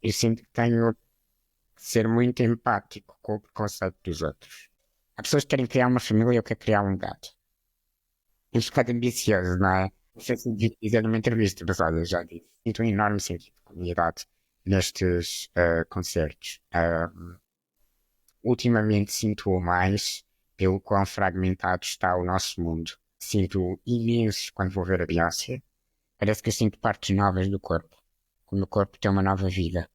Eu sinto que tenho que ser muito empático com o preconceito dos outros. Há pessoas que querem criar uma família e eu quero criar um gato. É um bocado ambicioso, não é? Não sei se devia dizer numa entrevista, mas olha, já disse. Sinto um enorme sentido de comunidade nestes concertos. Ultimamente sinto-o mais pelo quão fragmentado está o nosso mundo. Sinto imenso quando vou ver a Beyoncé. Parece que eu sinto partes novas do corpo. O meu corpo tem uma nova vida.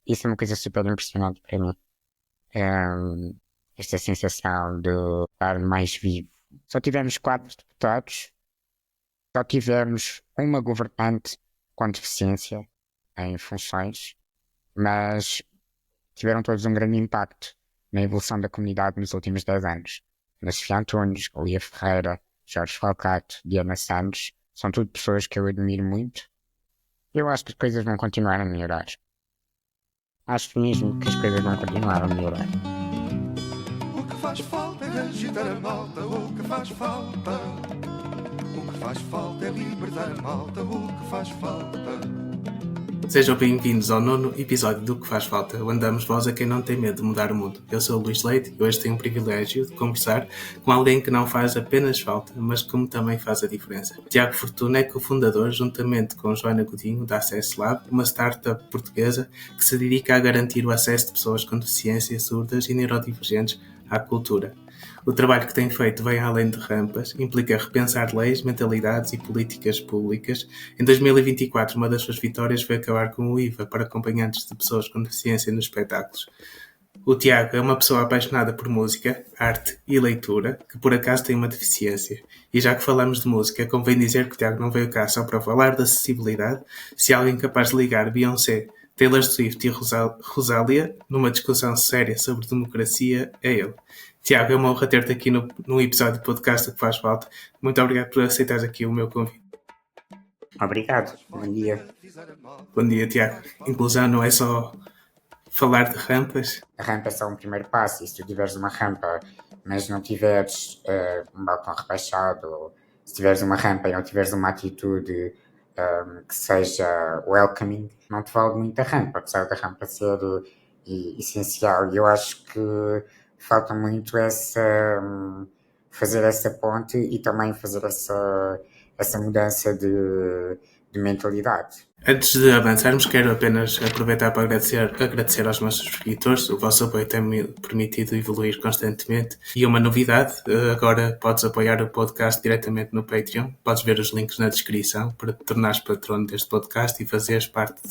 Isso é uma coisa super impressionante para mim. Um, Esta sensação de estar mais vivo. Só tivemos 4 deputados, só tivemos uma governante com deficiência em funções, mas tiveram todos um grande impacto na evolução da comunidade nos últimos 10 anos. Ana Sofia Antunes, Lia Ferreira, Jorge Falcato, Diana Santos, são tudo pessoas que eu admiro muito. Eu acho que as coisas vão continuar a melhorar. Acho mesmo que as coisas vão continuar a melhorar. O que faz falta é agitar a malta, o que faz falta. O que faz falta é libertar a malta, o que faz falta. Sejam bem-vindos ao 9º episódio do Que Faz Falta, onde damos voz a quem não tem medo de mudar o mundo. Eu sou o Luís Leite e hoje tenho o privilégio de conversar com alguém que não faz apenas falta, mas como também faz a diferença. Tiago Fortuna é cofundador, juntamente com Joana Godinho, da Access Lab, uma startup portuguesa que se dedica a garantir o acesso de pessoas com deficiência, surdas e neurodivergentes à cultura. O trabalho que tem feito vem além de rampas, implica repensar leis, mentalidades e políticas públicas. Em 2024, uma das suas vitórias foi acabar com o IVA para acompanhantes de pessoas com deficiência nos espetáculos. O Tiago é uma pessoa apaixonada por música, arte e leitura, que por acaso tem uma deficiência. E já que falamos de música, convém dizer que o Tiago não veio cá só para falar de acessibilidade. Se há alguém capaz de ligar Beyoncé, Taylor Swift e Rosália numa discussão séria sobre democracia, é ele. Tiago, é uma honra ter-te aqui no episódio do podcast que faz falta. Muito obrigado por aceitares aqui o meu convite. Obrigado. Bom dia. Bom dia, Tiago. Inclusão não é só falar de rampas. A rampa é só um primeiro passo. E se tu tiveres uma rampa, mas não tiveres um balcão rebaixado, ou se tiveres uma rampa e não tiveres uma atitude que seja welcoming, não te vale muito a rampa, apesar da rampa ser essencial. E eu acho que falta muito fazer essa ponte e também fazer essa mudança de mentalidade. Antes de avançarmos, quero apenas aproveitar para agradecer aos nossos subscritores. O vosso apoio tem-me permitido evoluir constantemente. E uma novidade, agora podes apoiar o podcast diretamente no Patreon. Podes ver os links na descrição para te tornares patrono deste podcast e fazeres parte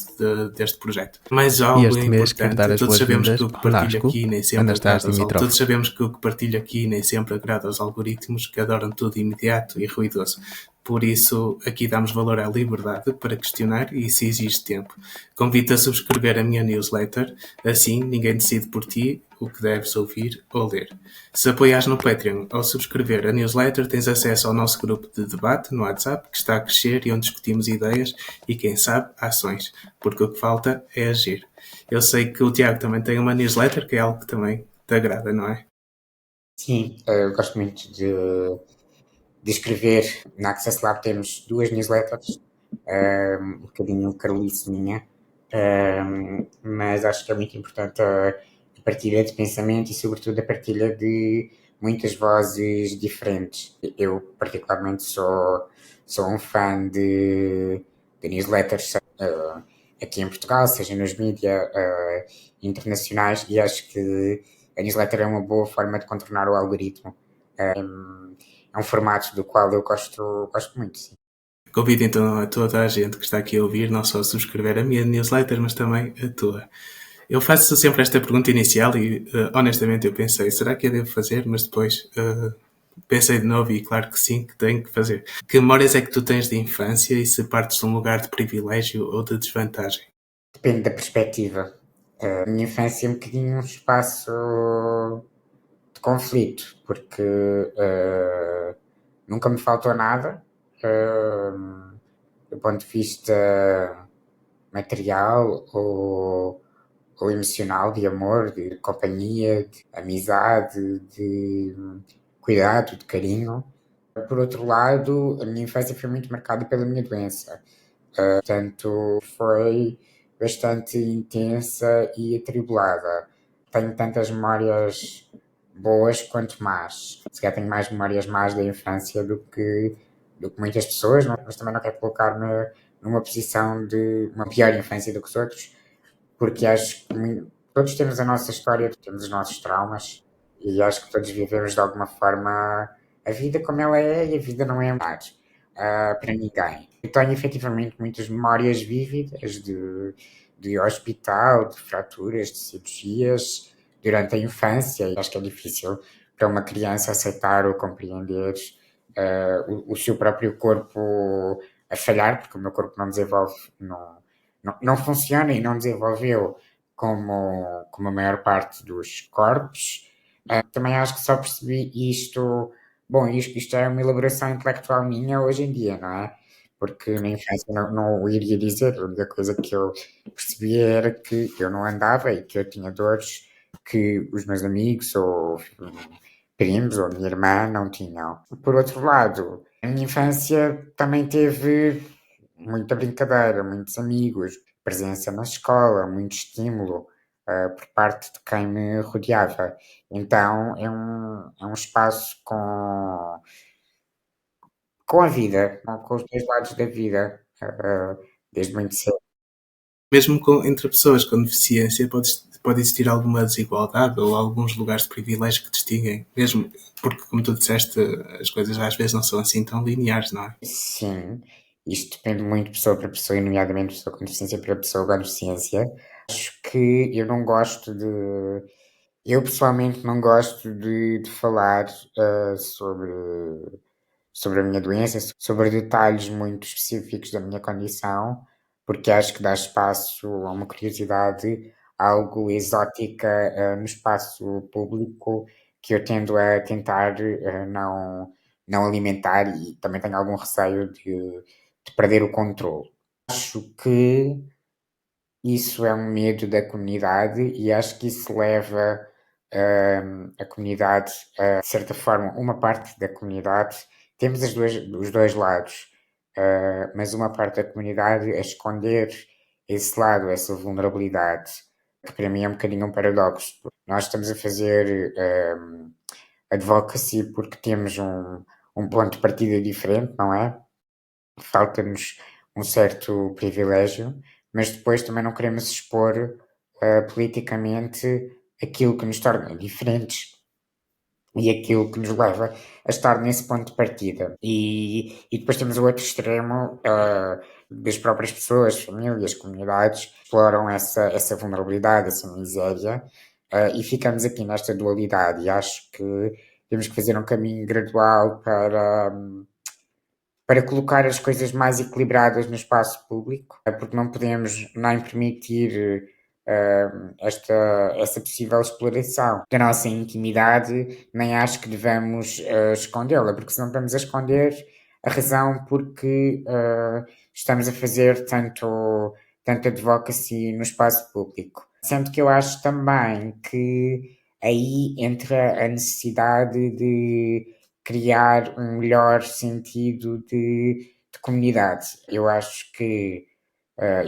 deste projeto. Mas algo este mês quero dar importante, as todos sabemos boas-vindas que o que ao partilho Nasco, aqui nem sempre Anastácio agrada aos Dimitrov. Todos sabemos que o que partilho aqui nem sempre agrada aos algoritmos, que adoram tudo imediato e ruidoso. Por isso, aqui damos valor à liberdade para questionar e se existe tempo. Convido-te a subscrever a minha newsletter, assim ninguém decide por ti o que deves ouvir ou ler. Se apoiares no Patreon ou subscrever a newsletter, tens acesso ao nosso grupo de debate no WhatsApp, que está a crescer e onde discutimos ideias e, quem sabe, ações, porque o que falta é agir. Eu sei que o Tiago também tem uma newsletter, que é algo que também te agrada, não é? Sim, eu gosto muito de escrever. Na Access Lab temos 2 newsletters, um bocadinho carolice minha, mas acho que é muito importante a partilha de pensamento e, sobretudo, a partilha de muitas vozes diferentes. Eu, particularmente, sou um fã de newsletters aqui em Portugal, seja nos mídias internacionais, e acho que a newsletter é uma boa forma de contornar o algoritmo. É um formato do qual eu gosto muito, sim. Convido então a toda a gente que está aqui a ouvir, não só a subscrever a minha newsletter, mas também a tua. Eu faço sempre esta pergunta inicial e, honestamente, eu pensei, será que eu devo fazer? Mas depois pensei de novo e claro que sim, que tenho que fazer. Que memórias é que tu tens de infância e se partes de um lugar de privilégio ou de desvantagem? Depende da perspectiva. A minha infância é um bocadinho um espaço de conflito, porque nunca me faltou nada, do ponto de vista material ou emocional, de amor, de companhia, de amizade, de cuidado, de carinho. Por outro lado, a minha infância foi muito marcada pela minha doença. Portanto, foi bastante intensa e atribulada. Tenho tantas memórias boas quanto más. Se calhar tenho mais memórias más da infância do que muitas pessoas, mas também não quero colocar-me numa posição de uma pior infância do que os outros, porque acho que todos temos a nossa história, temos os nossos traumas e acho que todos vivemos de alguma forma a vida como ela é e a vida não é má para ninguém. Eu tenho efetivamente muitas memórias vívidas de hospital, de fraturas, de cirurgias durante a infância e acho que é difícil para uma criança aceitar ou compreender o seu próprio corpo a falhar, porque o meu corpo não desenvolve, não funciona e não desenvolveu como a maior parte dos corpos. Também acho que só percebi isto. Bom, isto é uma elaboração intelectual minha hoje em dia, não é? Porque na infância não o iria dizer. A única coisa que eu percebia era que eu não andava e que eu tinha dores que os meus amigos ou primos ou a minha irmã não tinham. Por outro lado, a minha infância também teve muita brincadeira, muitos amigos, presença na escola, muito estímulo por parte de quem me rodeava. Então é um espaço com a vida, com os dois lados da vida, desde muito cedo. Mesmo entre pessoas com deficiência pode existir alguma desigualdade ou alguns lugares de privilégio que distinguem, mesmo porque, como tu disseste, as coisas às vezes não são assim tão lineares, não é? Sim, isto depende muito de pessoa para pessoa, e nomeadamente pessoa com deficiência para pessoa com deficiência. Acho que eu não gosto de. Eu pessoalmente não gosto de falar sobre a minha doença, sobre detalhes muito específicos da minha condição, porque acho que dá espaço a uma curiosidade algo exótica no espaço público que eu tendo a tentar não alimentar e também tenho algum receio de perder o controle. Acho que isso é um medo da comunidade e acho que isso leva a comunidade, de certa forma, uma parte da comunidade, temos os dois lados, mas uma parte da comunidade a esconder esse lado, essa vulnerabilidade, que para mim é um bocadinho um paradoxo. Nós estamos a fazer advocacy porque temos um ponto de partida diferente, não é? Falta-nos um certo privilégio, mas depois também não queremos expor politicamente aquilo que nos torna diferentes e aquilo que nos leva a estar nesse ponto de partida. E depois temos o outro extremo das próprias pessoas, famílias, comunidades, exploram essa vulnerabilidade, essa miséria, e ficamos aqui nesta dualidade. E acho que temos que fazer um caminho gradual para colocar as coisas mais equilibradas no espaço público, porque não podemos nem permitir essa possível exploração da nossa intimidade, nem acho que devemos escondê-la, porque senão estamos a esconder a razão porque estamos a fazer tanto advocacy no espaço público. Sendo que eu acho também que aí entra a necessidade de criar um melhor sentido de comunidade. Eu acho que,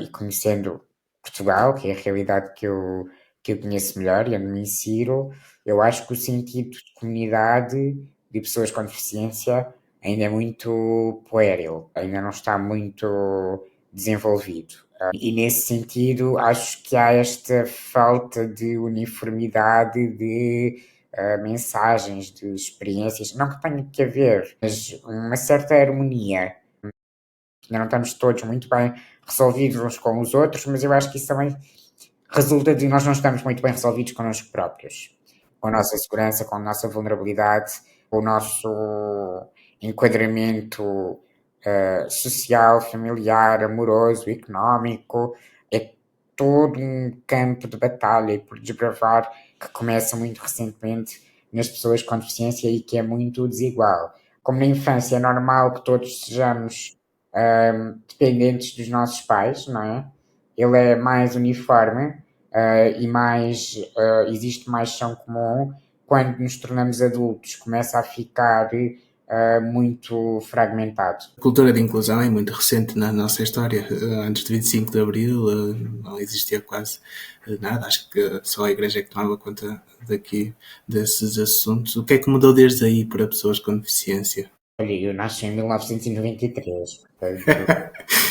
e conhecendo Portugal, que é a realidade que eu conheço melhor e onde me insiro, eu acho que o sentido de comunidade de pessoas com deficiência ainda é muito puéril, ainda não está muito desenvolvido. E nesse sentido, acho que há esta falta de uniformidade de mensagens, de experiências, não que tenha que haver, mas uma certa harmonia. Ainda não estamos todos muito bem resolvidos uns com os outros, mas eu acho que isso também resulta de nós não estamos muito bem resolvidos connosco próprios, com a nossa segurança, com a nossa vulnerabilidade, com o nosso enquadramento social, familiar, amoroso, económico. É todo um campo de batalha e por desbravar que começa muito recentemente nas pessoas com deficiência e que é muito desigual. Como na infância é normal que todos sejamos dependentes dos nossos pais, não é? Ele é mais uniforme e mais existe mais chão comum. Quando nos tornamos adultos, começa a ficar muito fragmentado. A cultura de inclusão é muito recente na nossa história. Antes de 25 de Abril não existia quase nada. Acho que só a Igreja é que tomava conta desses assuntos. O que é que mudou desde aí para pessoas com deficiência? Olha, eu nasci em 1993, portanto,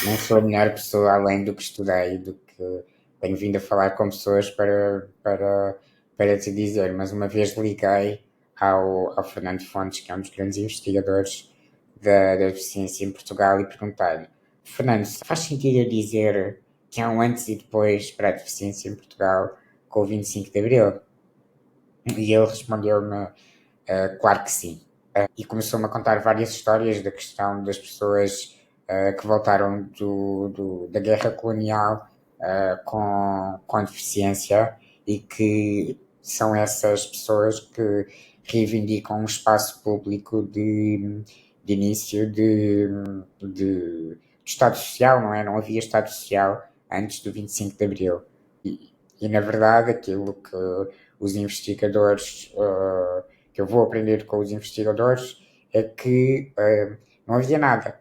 não sou a melhor pessoa além do que estudei, do que tenho vindo a falar com pessoas para te dizer, mas uma vez liguei ao Fernando Fontes, que é um dos grandes investigadores da deficiência em Portugal, e perguntei-lhe: Fernando, faz sentido eu dizer que há um antes e depois para a deficiência em Portugal com o 25 de Abril? E ele respondeu-me: claro que sim. E começou-me a contar várias histórias da questão das pessoas que voltaram da guerra colonial com deficiência, e que são essas pessoas que reivindicam um espaço público de início de Estado Social, não é? Não havia Estado Social antes do 25 de Abril. E na verdade, aquilo que os investigadores, que eu vou aprender com os investigadores, é que não havia nada.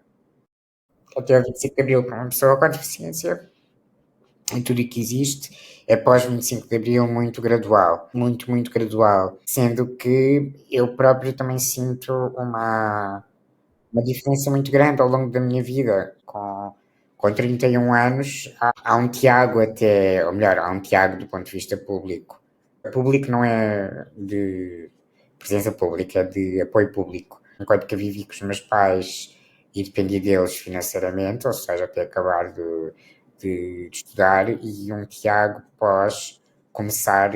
Até o 25 de Abril, para uma pessoa com deficiência, e tudo o que existe é pós 25 de Abril muito gradual, muito gradual, sendo que eu próprio também sinto uma diferença muito grande ao longo da minha vida. Com 31 anos, há um Tiago até, ou melhor, há um Tiago do ponto de vista público. Público não é de presença pública, é de apoio público. Enquanto que eu vivi com os meus pais e dependia deles financeiramente, ou seja, até acabar de estudar, e um Tiago pós começar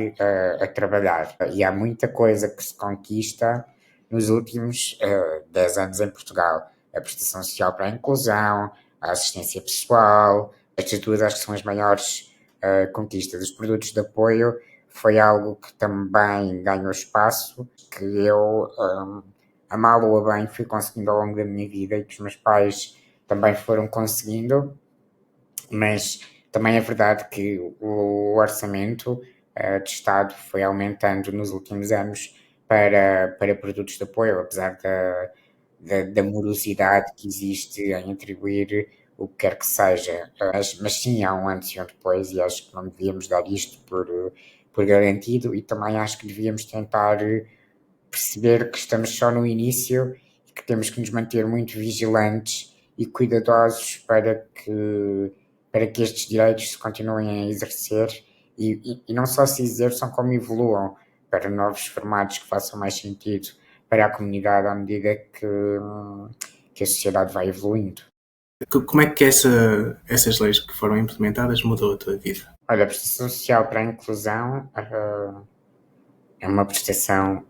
a trabalhar. E há muita coisa que se conquista nos últimos 10 anos em Portugal. A prestação social para a inclusão, a assistência pessoal, estas duas acho que são as maiores conquistas. Os produtos de apoio foi algo que também ganhou espaço, que eu, a mal ou a bem, fui conseguindo ao longo da minha vida, e que os meus pais também foram conseguindo, mas também é verdade que o orçamento de Estado foi aumentando nos últimos anos para produtos de apoio, apesar da morosidade que existe em atribuir o que quer que seja. Mas sim, há um antes e um depois, e acho que não devíamos dar isto por garantido, e também acho que devíamos tentar perceber que estamos só no início e que temos que nos manter muito vigilantes e cuidadosos para que estes direitos se continuem a exercer, e não só se exerçam, como evoluam para novos formatos que façam mais sentido para a comunidade à medida que a sociedade vai evoluindo. Como é que essas leis que foram implementadas mudou a tua vida? Olha, a prestação social para a inclusão é uma prestação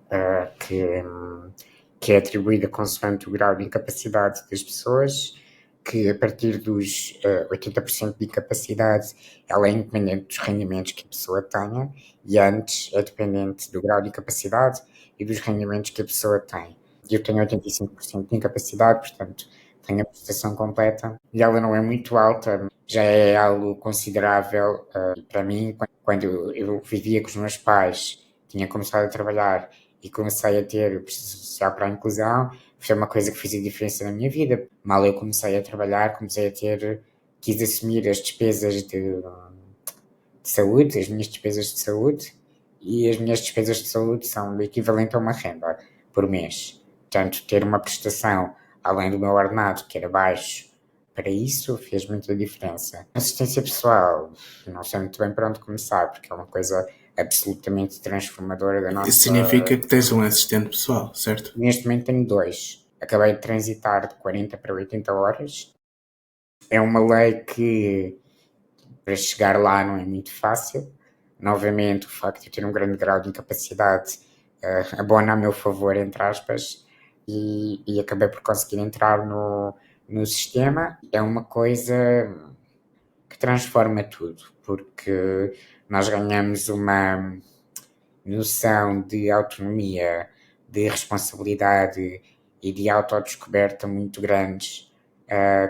que é atribuída consoante o grau de incapacidade das pessoas, que a partir dos 80% de incapacidade ela é independente dos rendimentos que a pessoa tenha, e antes é dependente do grau de incapacidade e dos rendimentos que a pessoa tem. Eu tenho 85% de incapacidade, portanto tenho a prestação completa, e ela não é muito alta, já é algo considerável para mim. Quando eu vivia com os meus pais, tinha começado a trabalhar e comecei a ter prestação social para a inclusão, foi uma coisa que fez a diferença na minha vida. Mal eu comecei a trabalhar, quis assumir as despesas de saúde, as minhas despesas de saúde, e as minhas despesas de saúde são o equivalente a uma renda por mês. Portanto, ter uma prestação além do meu ordenado, que era baixo, para isso fez muita diferença. Assistência pessoal, não sei muito bem para onde começar, porque é uma coisa absolutamente transformadora da nossa... Isso significa que tens um assistente pessoal, certo? Neste momento tenho 2. Acabei de transitar de 40 para 80 horas. É uma lei que, para chegar lá, não é muito fácil. Novamente, o facto de eu ter um grande grau de incapacidade abona a meu favor, entre aspas, e acabei por conseguir entrar no sistema. É uma coisa que transforma tudo, porque nós ganhamos uma noção de autonomia, de responsabilidade e de autodescoberta muito grandes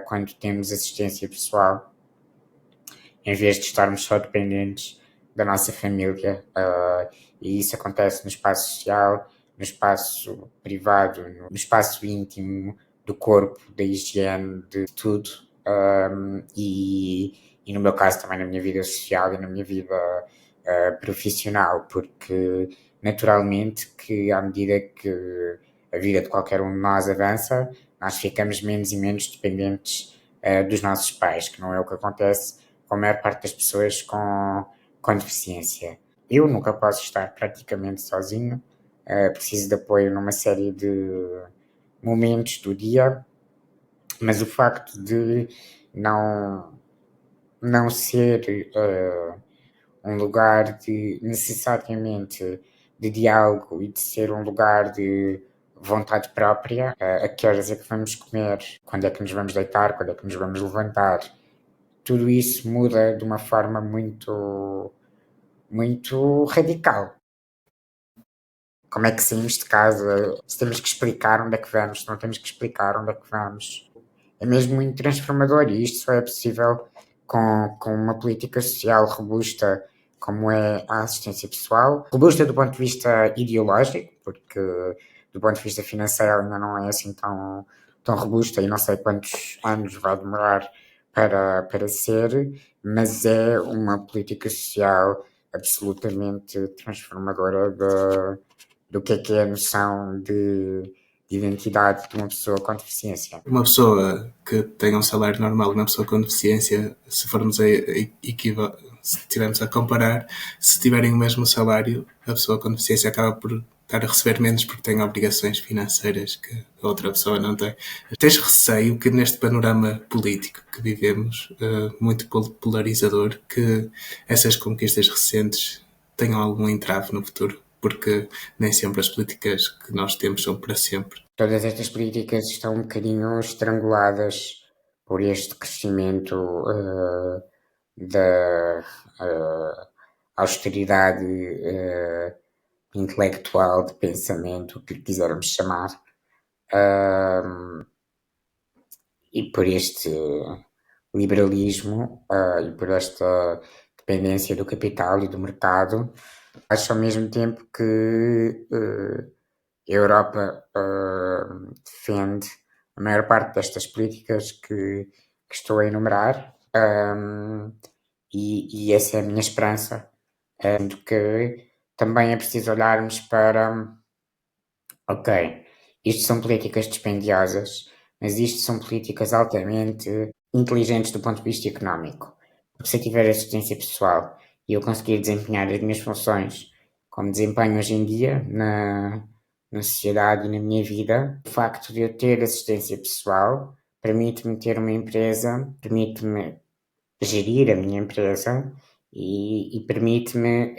quando temos assistência pessoal, em vez de estarmos só dependentes da nossa família. E isso acontece no espaço social, no espaço privado, no espaço íntimo do corpo, da higiene, de tudo. E no meu caso também na minha vida social e na minha vida profissional, porque naturalmente que à medida que a vida de qualquer um de nós avança, nós ficamos menos e menos dependentes dos nossos pais, que não é o que acontece com a maior parte das pessoas com deficiência. Eu nunca posso estar praticamente sozinho, preciso de apoio numa série de momentos do dia, mas o facto de não ser um lugar de necessariamente de diálogo e de ser um lugar de vontade própria, a que horas é que vamos comer, quando é que nos vamos deitar, quando é que nos vamos levantar, tudo isso muda de uma forma muito radical. Como é que saímos de casa? Se temos que explicar onde é que vamos, se não temos que explicar onde é que vamos. É mesmo muito transformador e isto só é possível com uma política social robusta como é a assistência pessoal. Robusta do ponto de vista ideológico, porque do ponto de vista financeiro ainda não é assim tão robusta e não sei quantos anos vai demorar para ser, mas é uma política social absolutamente transformadora do que é a noção de identidade de uma pessoa com deficiência. Uma pessoa que tenha um salário normal e uma pessoa com deficiência, se formos se estivermos a comparar, se tiverem o mesmo salário, a pessoa com deficiência acaba por estar a receber menos porque tem obrigações financeiras que a outra pessoa não tem. Tens receio que neste panorama político que vivemos, muito polarizador, que essas conquistas recentes tenham algum entrave no futuro? Porque nem sempre as políticas que nós temos são para sempre. Todas estas políticas estão um bocadinho estranguladas por este crescimento da austeridade intelectual, de pensamento, o que lhe quisermos chamar, e por este liberalismo e por esta dependência do capital e do mercado. Acho ao mesmo tempo que a Europa defende a maior parte destas políticas que estou a enumerar, e essa é a minha esperança, do que também é preciso olharmos para, ok, isto são políticas dispendiosas, mas isto são políticas altamente inteligentes do ponto de vista económico. Porque se eu tiver assistência pessoal e eu conseguir desempenhar as minhas funções como desempenho hoje em dia na sociedade e na minha vida, o facto de eu ter assistência pessoal permite-me ter uma empresa, permite-me gerir a minha empresa e permite-me,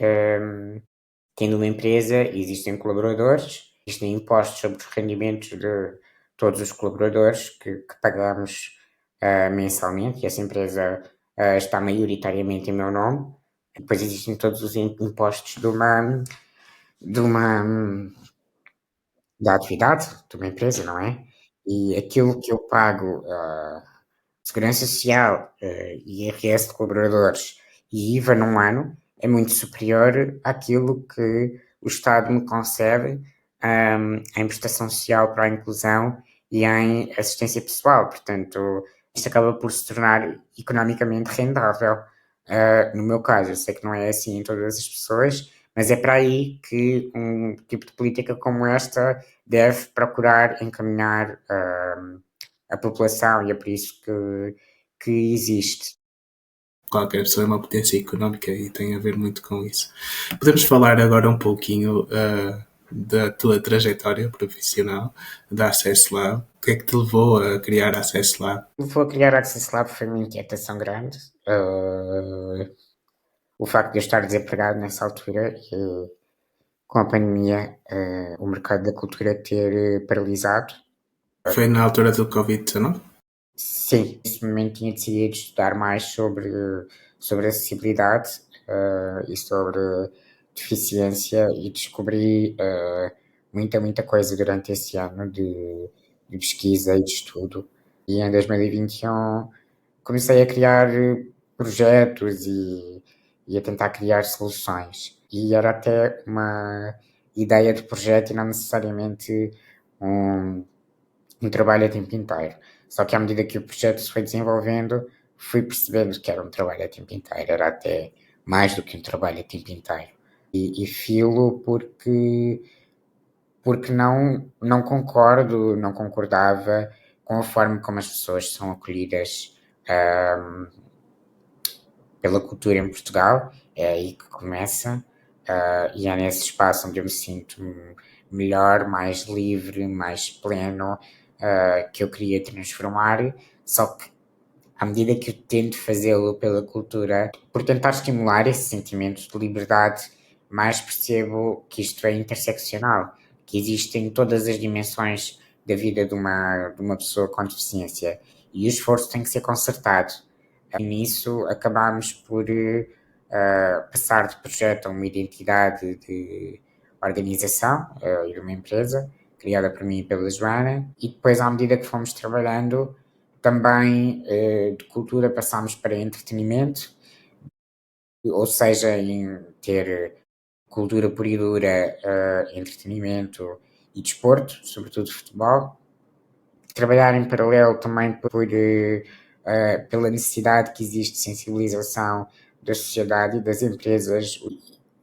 tendo uma empresa, existem colaboradores, existem impostos sobre os rendimentos de todos os colaboradores que pagamos mensalmente, e essa empresa está maioritariamente em meu nome. Depois existem todos os impostos da atividade de uma empresa, não é? E aquilo que eu pago, Segurança Social, IRS de colaboradores e IVA num ano, é muito superior àquilo que o Estado me concede em prestação social para a inclusão e em assistência pessoal. Portanto, isto acaba por se tornar economicamente rendável. No meu caso, eu sei que não é assim em todas as pessoas, mas é para aí que um tipo de política como esta deve procurar encaminhar a população, e é por isso que existe. Qualquer pessoa é uma potência económica e tem a ver muito com isso. Podemos falar agora um pouquinho da tua trajetória profissional da Access Lab. O que é que te levou a criar a Access Lab? Vou criar a Access Lab foi uma inquietação grande. O facto de eu estar desempregado nessa altura e com a pandemia o mercado da cultura ter paralisado. Foi na altura do Covid-19? Sim, nesse momento tinha decidido estudar mais sobre acessibilidade e sobre deficiência e descobri muita coisa durante esse ano de pesquisa e de estudo. E em 2021 comecei a criar projetos e a tentar criar soluções. E era até uma ideia de projeto e não necessariamente um trabalho a tempo inteiro. Só que à medida que o projeto se foi desenvolvendo, fui percebendo que era um trabalho a tempo inteiro, era até mais do que um trabalho a tempo inteiro. E filo porque não concordo, não concordava com a forma como as pessoas são acolhidas pela cultura em Portugal. É aí que começa, e é nesse espaço onde eu me sinto melhor, mais livre, mais pleno, que eu queria transformar. Só que à medida que eu tento fazê-lo pela cultura, por tentar estimular esse sentimento de liberdade, mais percebo que isto é interseccional, que existem todas as dimensões da vida de uma pessoa com deficiência, e o esforço tem que ser concertado. E nisso acabamos por passar de projeto a uma identidade de organização e de uma empresa, criada por mim e pela Joana, e depois, à medida que fomos trabalhando, também de cultura passámos para entretenimento, ou seja, em ter cultura pura e dura, entretenimento e desporto, sobretudo futebol. Trabalhar em paralelo também pela necessidade que existe de sensibilização da sociedade e das empresas,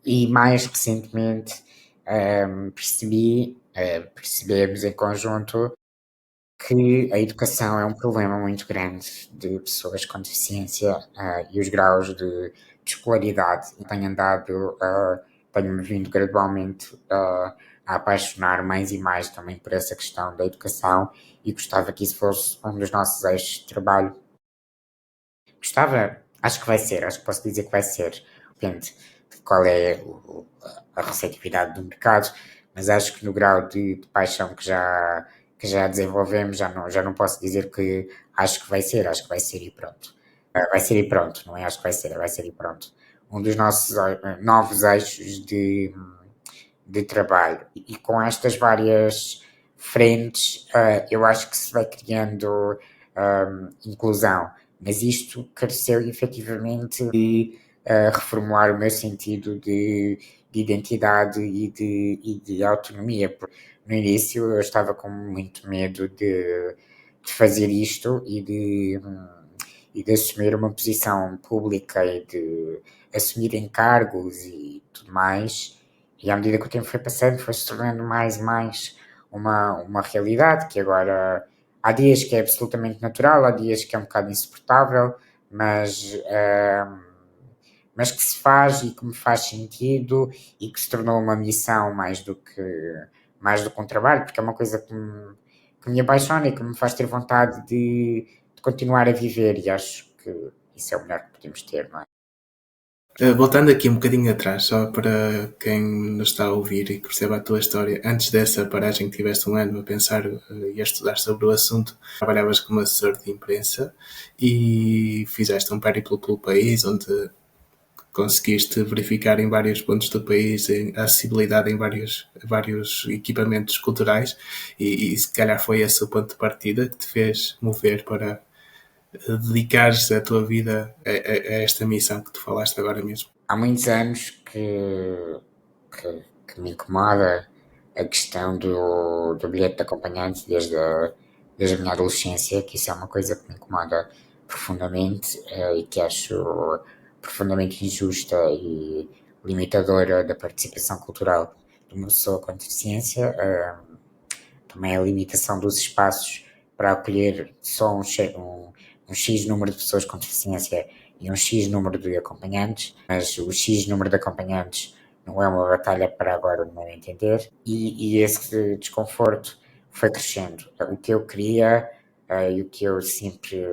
e mais recentemente percebemos em conjunto que a educação é um problema muito grande de pessoas com deficiência, e os graus de escolaridade. Tenho-me vindo gradualmente a apaixonar mais e mais também por essa questão da educação, e gostava que isso fosse um dos nossos eixos de trabalho. Gostava, acho que vai ser, acho que posso dizer que vai ser, depende de qual é a receptividade do mercado, mas acho que no grau de paixão que já desenvolvemos, já não posso dizer que acho que vai ser, acho que vai ser e pronto. Vai ser e pronto, não é acho que vai ser, vai ser e pronto. Um dos nossos novos eixos de trabalho. E com estas várias frentes, eu acho que se vai criando inclusão. Mas isto careceu efetivamente de reformular o meu sentido de identidade e de autonomia. No início eu estava com muito medo de fazer isto e de assumir uma posição pública e de assumir encargos e tudo mais. E à medida que o tempo foi passando, foi se tornando mais e mais uma realidade que agora há dias que é absolutamente natural, há dias que é um bocado insuportável, mas que se faz e que me faz sentido e que se tornou uma missão mais do que um trabalho, porque é uma coisa que me apaixona e que me faz ter vontade de continuar a viver, e acho que isso é o melhor que podemos ter, não é? Voltando aqui um bocadinho atrás, só para quem nos está a ouvir e que perceba a tua história, antes dessa paragem que tiveste um ano a pensar e a estudar sobre o assunto, trabalhavas como assessor de imprensa e fizeste um périplo pelo país, onde conseguiste verificar em vários pontos do país a acessibilidade em vários equipamentos culturais e se calhar foi esse o ponto de partida que te fez mover para dedicares a tua vida a esta missão que tu falaste agora mesmo? Há muitos anos que me incomoda a questão do bilhete de acompanhante desde a minha adolescência, que isso é uma coisa que me incomoda profundamente, e que acho profundamente injusta e limitadora da participação cultural de uma pessoa com deficiência. Também a limitação dos espaços para acolher só um X número de pessoas com deficiência e um X número de acompanhantes, mas o X número de acompanhantes não é uma batalha para agora, no meu entender, e esse desconforto foi crescendo. O que eu queria e o que eu sempre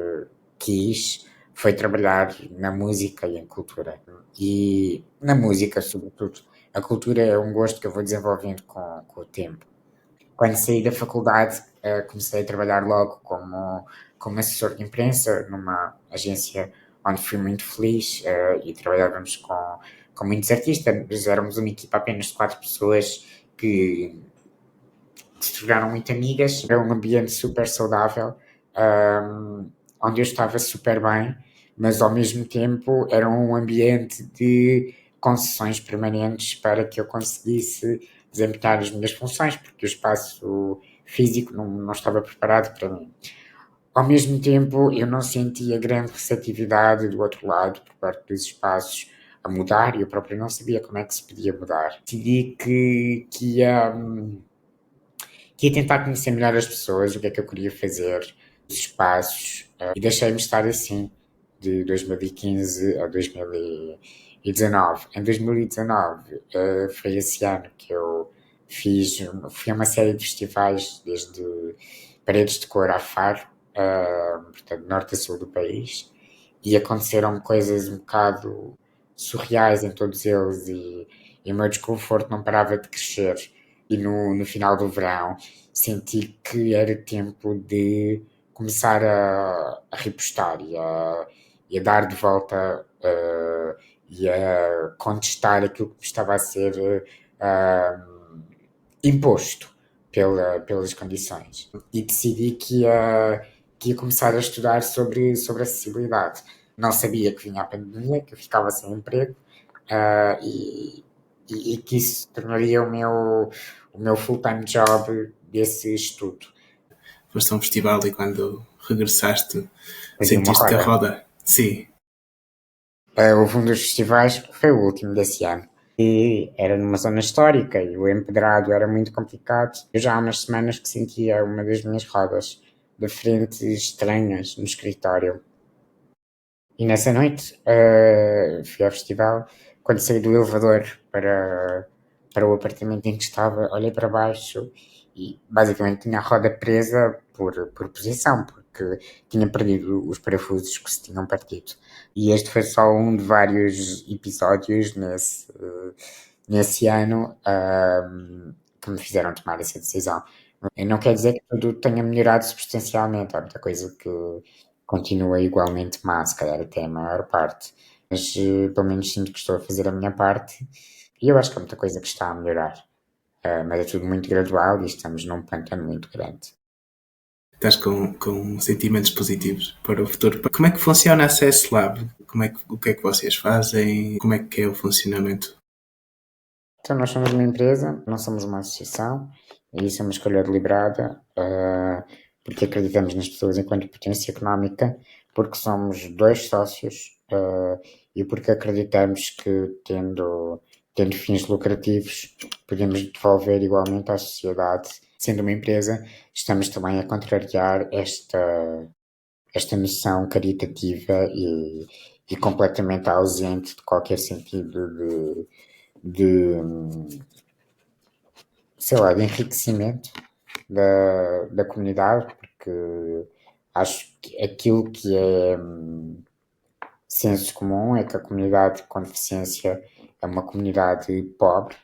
quis foi trabalhar na música e em cultura. E na música, sobretudo. A cultura é um gosto que eu vou desenvolvendo com o tempo. Quando saí da faculdade, comecei a trabalhar logo como assessor de imprensa numa agência onde fui muito feliz, e trabalhávamos com muitos artistas. Éramos uma equipa apenas de 4 pessoas que se tornaram muito amigas. Era um ambiente super saudável, onde eu estava super bem, mas ao mesmo tempo era um ambiente de concessões permanentes para que eu conseguisse desempenhar as minhas funções, porque o espaço físico não estava preparado para mim. Ao mesmo tempo, eu não sentia grande receptividade do outro lado, por parte dos espaços, a mudar, e eu próprio não sabia como é que se podia mudar. Decidi que ia tentar conhecer melhor as pessoas, o que é que eu queria fazer, os espaços, e deixei-me estar assim, de 2015 a 2019. Em 2019, foi esse ano que eu fui a uma série de festivais, desde Paredes de Cor a Faro, portanto, norte a sul do país, e aconteceram coisas um bocado surreais em todos eles, e o meu desconforto não parava de crescer. E no final do verão senti que era tempo de começar a repostar e a dar de volta, e a contestar aquilo que me estava a ser imposto pelas condições. E decidi que ia começar a estudar sobre acessibilidade. Não sabia que vinha a pandemia, que eu ficava sem emprego, e que isso tornaria o meu full-time job desse estudo. Foste a um festival e quando regressaste Fazia uma sentiste que a roda. roda... Sim, Houve um dos festivais, que foi o último desse ano, e era numa zona histórica e o empedrado era muito complicado. Eu já há umas semanas que sentia uma das minhas rodas de frente estranhas no escritório. E nessa noite fui ao festival. Quando saí do elevador para o apartamento em que estava, olhei para baixo e basicamente tinha a roda presa por posição, porque tinha perdido os parafusos que se tinham partido. E este foi só um de vários episódios nesse ano que me fizeram tomar essa decisão. E não quer dizer que tudo tenha melhorado substancialmente, há muita coisa que continua igualmente má, se calhar até a maior parte. Mas pelo menos sinto que estou a fazer a minha parte e eu acho que há muita coisa que está a melhorar. Mas é tudo muito gradual e estamos num pântano muito grande. estás com sentimentos positivos para o futuro. Como é que funciona a CS Lab? O que é que vocês fazem? Como é que é o funcionamento? Então, nós somos uma empresa, não somos uma associação, e isso é uma escolha deliberada, porque acreditamos nas pessoas enquanto potência económica, porque somos dois sócios, e porque acreditamos que, tendo fins lucrativos, podemos devolver igualmente à sociedade. Sendo uma empresa, estamos também a contrariar esta noção caritativa e completamente ausente de qualquer sentido de, sei lá, de enriquecimento da comunidade, porque acho que aquilo que é senso comum é que a comunidade com deficiência é uma comunidade pobre,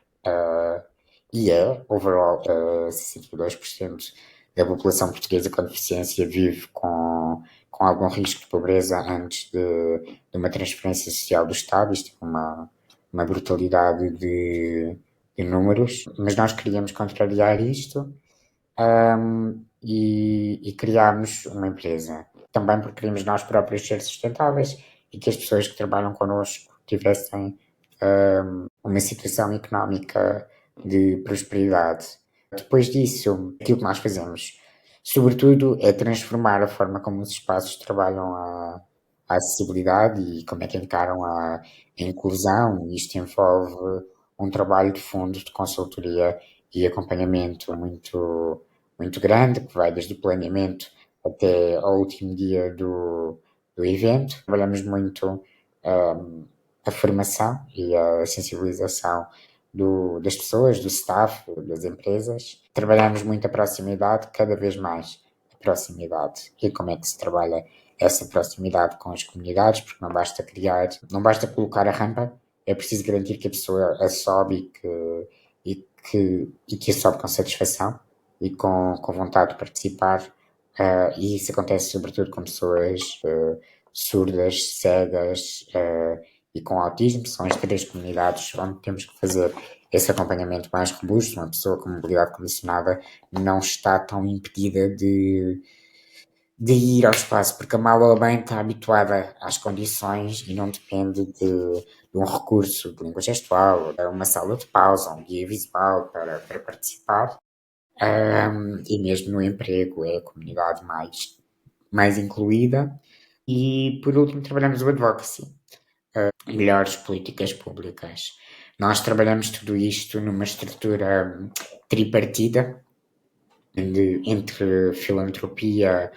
e overall, 62% da população portuguesa com deficiência vive com algum risco de pobreza antes de uma transferência social do Estado. Isto é uma brutalidade de números, mas nós queríamos contrariar isto, e criámos uma empresa. Também porque queríamos nós próprios ser sustentáveis e que as pessoas que trabalham connosco tivessem uma situação económica de prosperidade. Depois disso, aquilo que nós fazemos, sobretudo, é transformar a forma como os espaços trabalham a acessibilidade e como é que encaram a inclusão. Isto envolve um trabalho de fundo de consultoria e acompanhamento muito grande, que vai desde o planeamento até ao último dia do evento. Trabalhamos muito a formação e a sensibilização das pessoas, do staff, das empresas. Trabalhamos muito a proximidade, cada vez mais a proximidade. E como é que se trabalha essa proximidade com as comunidades, porque não basta colocar a rampa, é preciso garantir que a pessoa a sobe e que a sobe com satisfação e com vontade de participar. E isso acontece sobretudo com pessoas surdas, cegas e com autismo. São as três comunidades onde temos que fazer esse acompanhamento mais robusto. Uma pessoa com mobilidade condicionada não está tão impedida de ir ao espaço, porque a mal ou bem está habituada às condições e não depende do um recurso de língua gestual, uma sala de pausa, um guia visual para participar. E mesmo no emprego é a comunidade mais incluída. E, por último, trabalhamos o advocacy, melhores políticas públicas. Nós trabalhamos tudo isto numa estrutura tripartida, entre filantropia,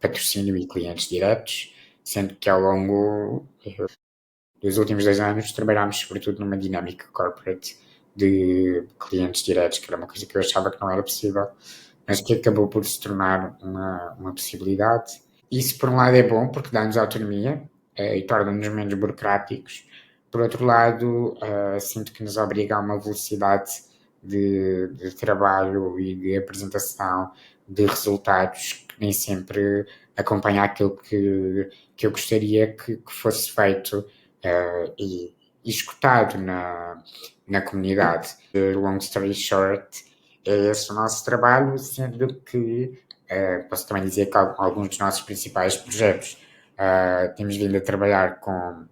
patrocínio e clientes diretos, sendo que ao longo dos últimos 2 anos trabalhámos sobretudo numa dinâmica corporate de clientes diretos, que era uma coisa que eu achava que não era possível, mas que acabou por se tornar uma possibilidade. Isso, por um lado, é bom, porque dá-nos autonomia e torna-nos menos burocráticos. Por outro lado, sinto que nos obriga a uma velocidade de trabalho e de apresentação de resultados que nem sempre acompanha aquilo que eu gostaria que fosse feito e escutado na comunidade. Long story short, é esse o nosso trabalho, sendo que posso também dizer que alguns dos nossos principais projetos temos vindo a trabalhar com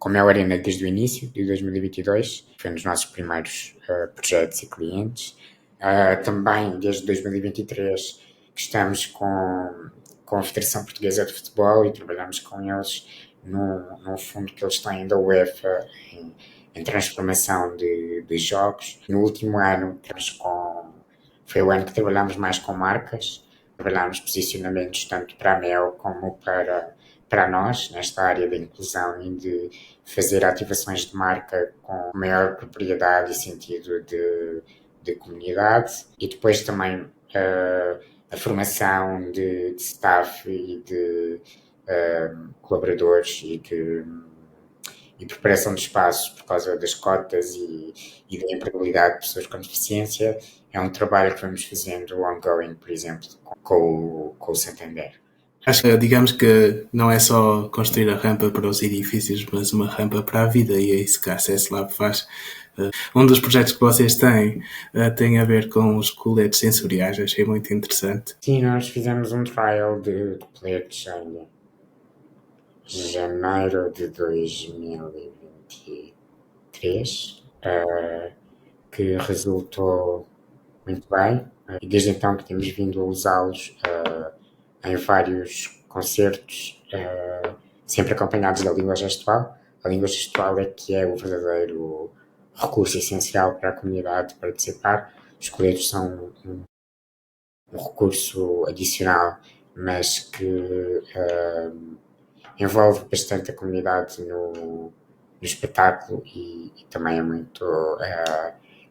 Mel Arena desde o início de 2022, foi um dos nossos primeiros projetos e clientes. Também desde 2023 que estamos com a Federação Portuguesa de Futebol e trabalhamos com eles num fundo que eles têm da UEFA em transformação de jogos. No último ano foi o ano que trabalhámos mais com marcas, trabalhámos posicionamentos tanto para a Mel como para nós, nesta área da inclusão e de fazer ativações de marca com maior propriedade e sentido de comunidade. E depois também a formação de staff e de colaboradores e preparação de espaços por causa das cotas e da empregabilidade de pessoas com deficiência. É um trabalho que vamos fazendo ongoing, por exemplo, com o Santander. Acho que, digamos que não é só construir a rampa para os edifícios, mas uma rampa para a vida, e é isso que a Access Lab faz. Um dos projetos que vocês têm tem a ver com os coletes sensoriais, achei muito interessante. Sim, nós fizemos um trial de coletes em janeiro de 2023, que resultou muito bem, e desde então que temos vindo a usá-los em vários concertos, sempre acompanhados da língua gestual. A língua gestual é que é o verdadeiro recurso essencial para a comunidade participar. Os coletes são um recurso adicional, mas que envolve bastante a comunidade no espetáculo e também é muito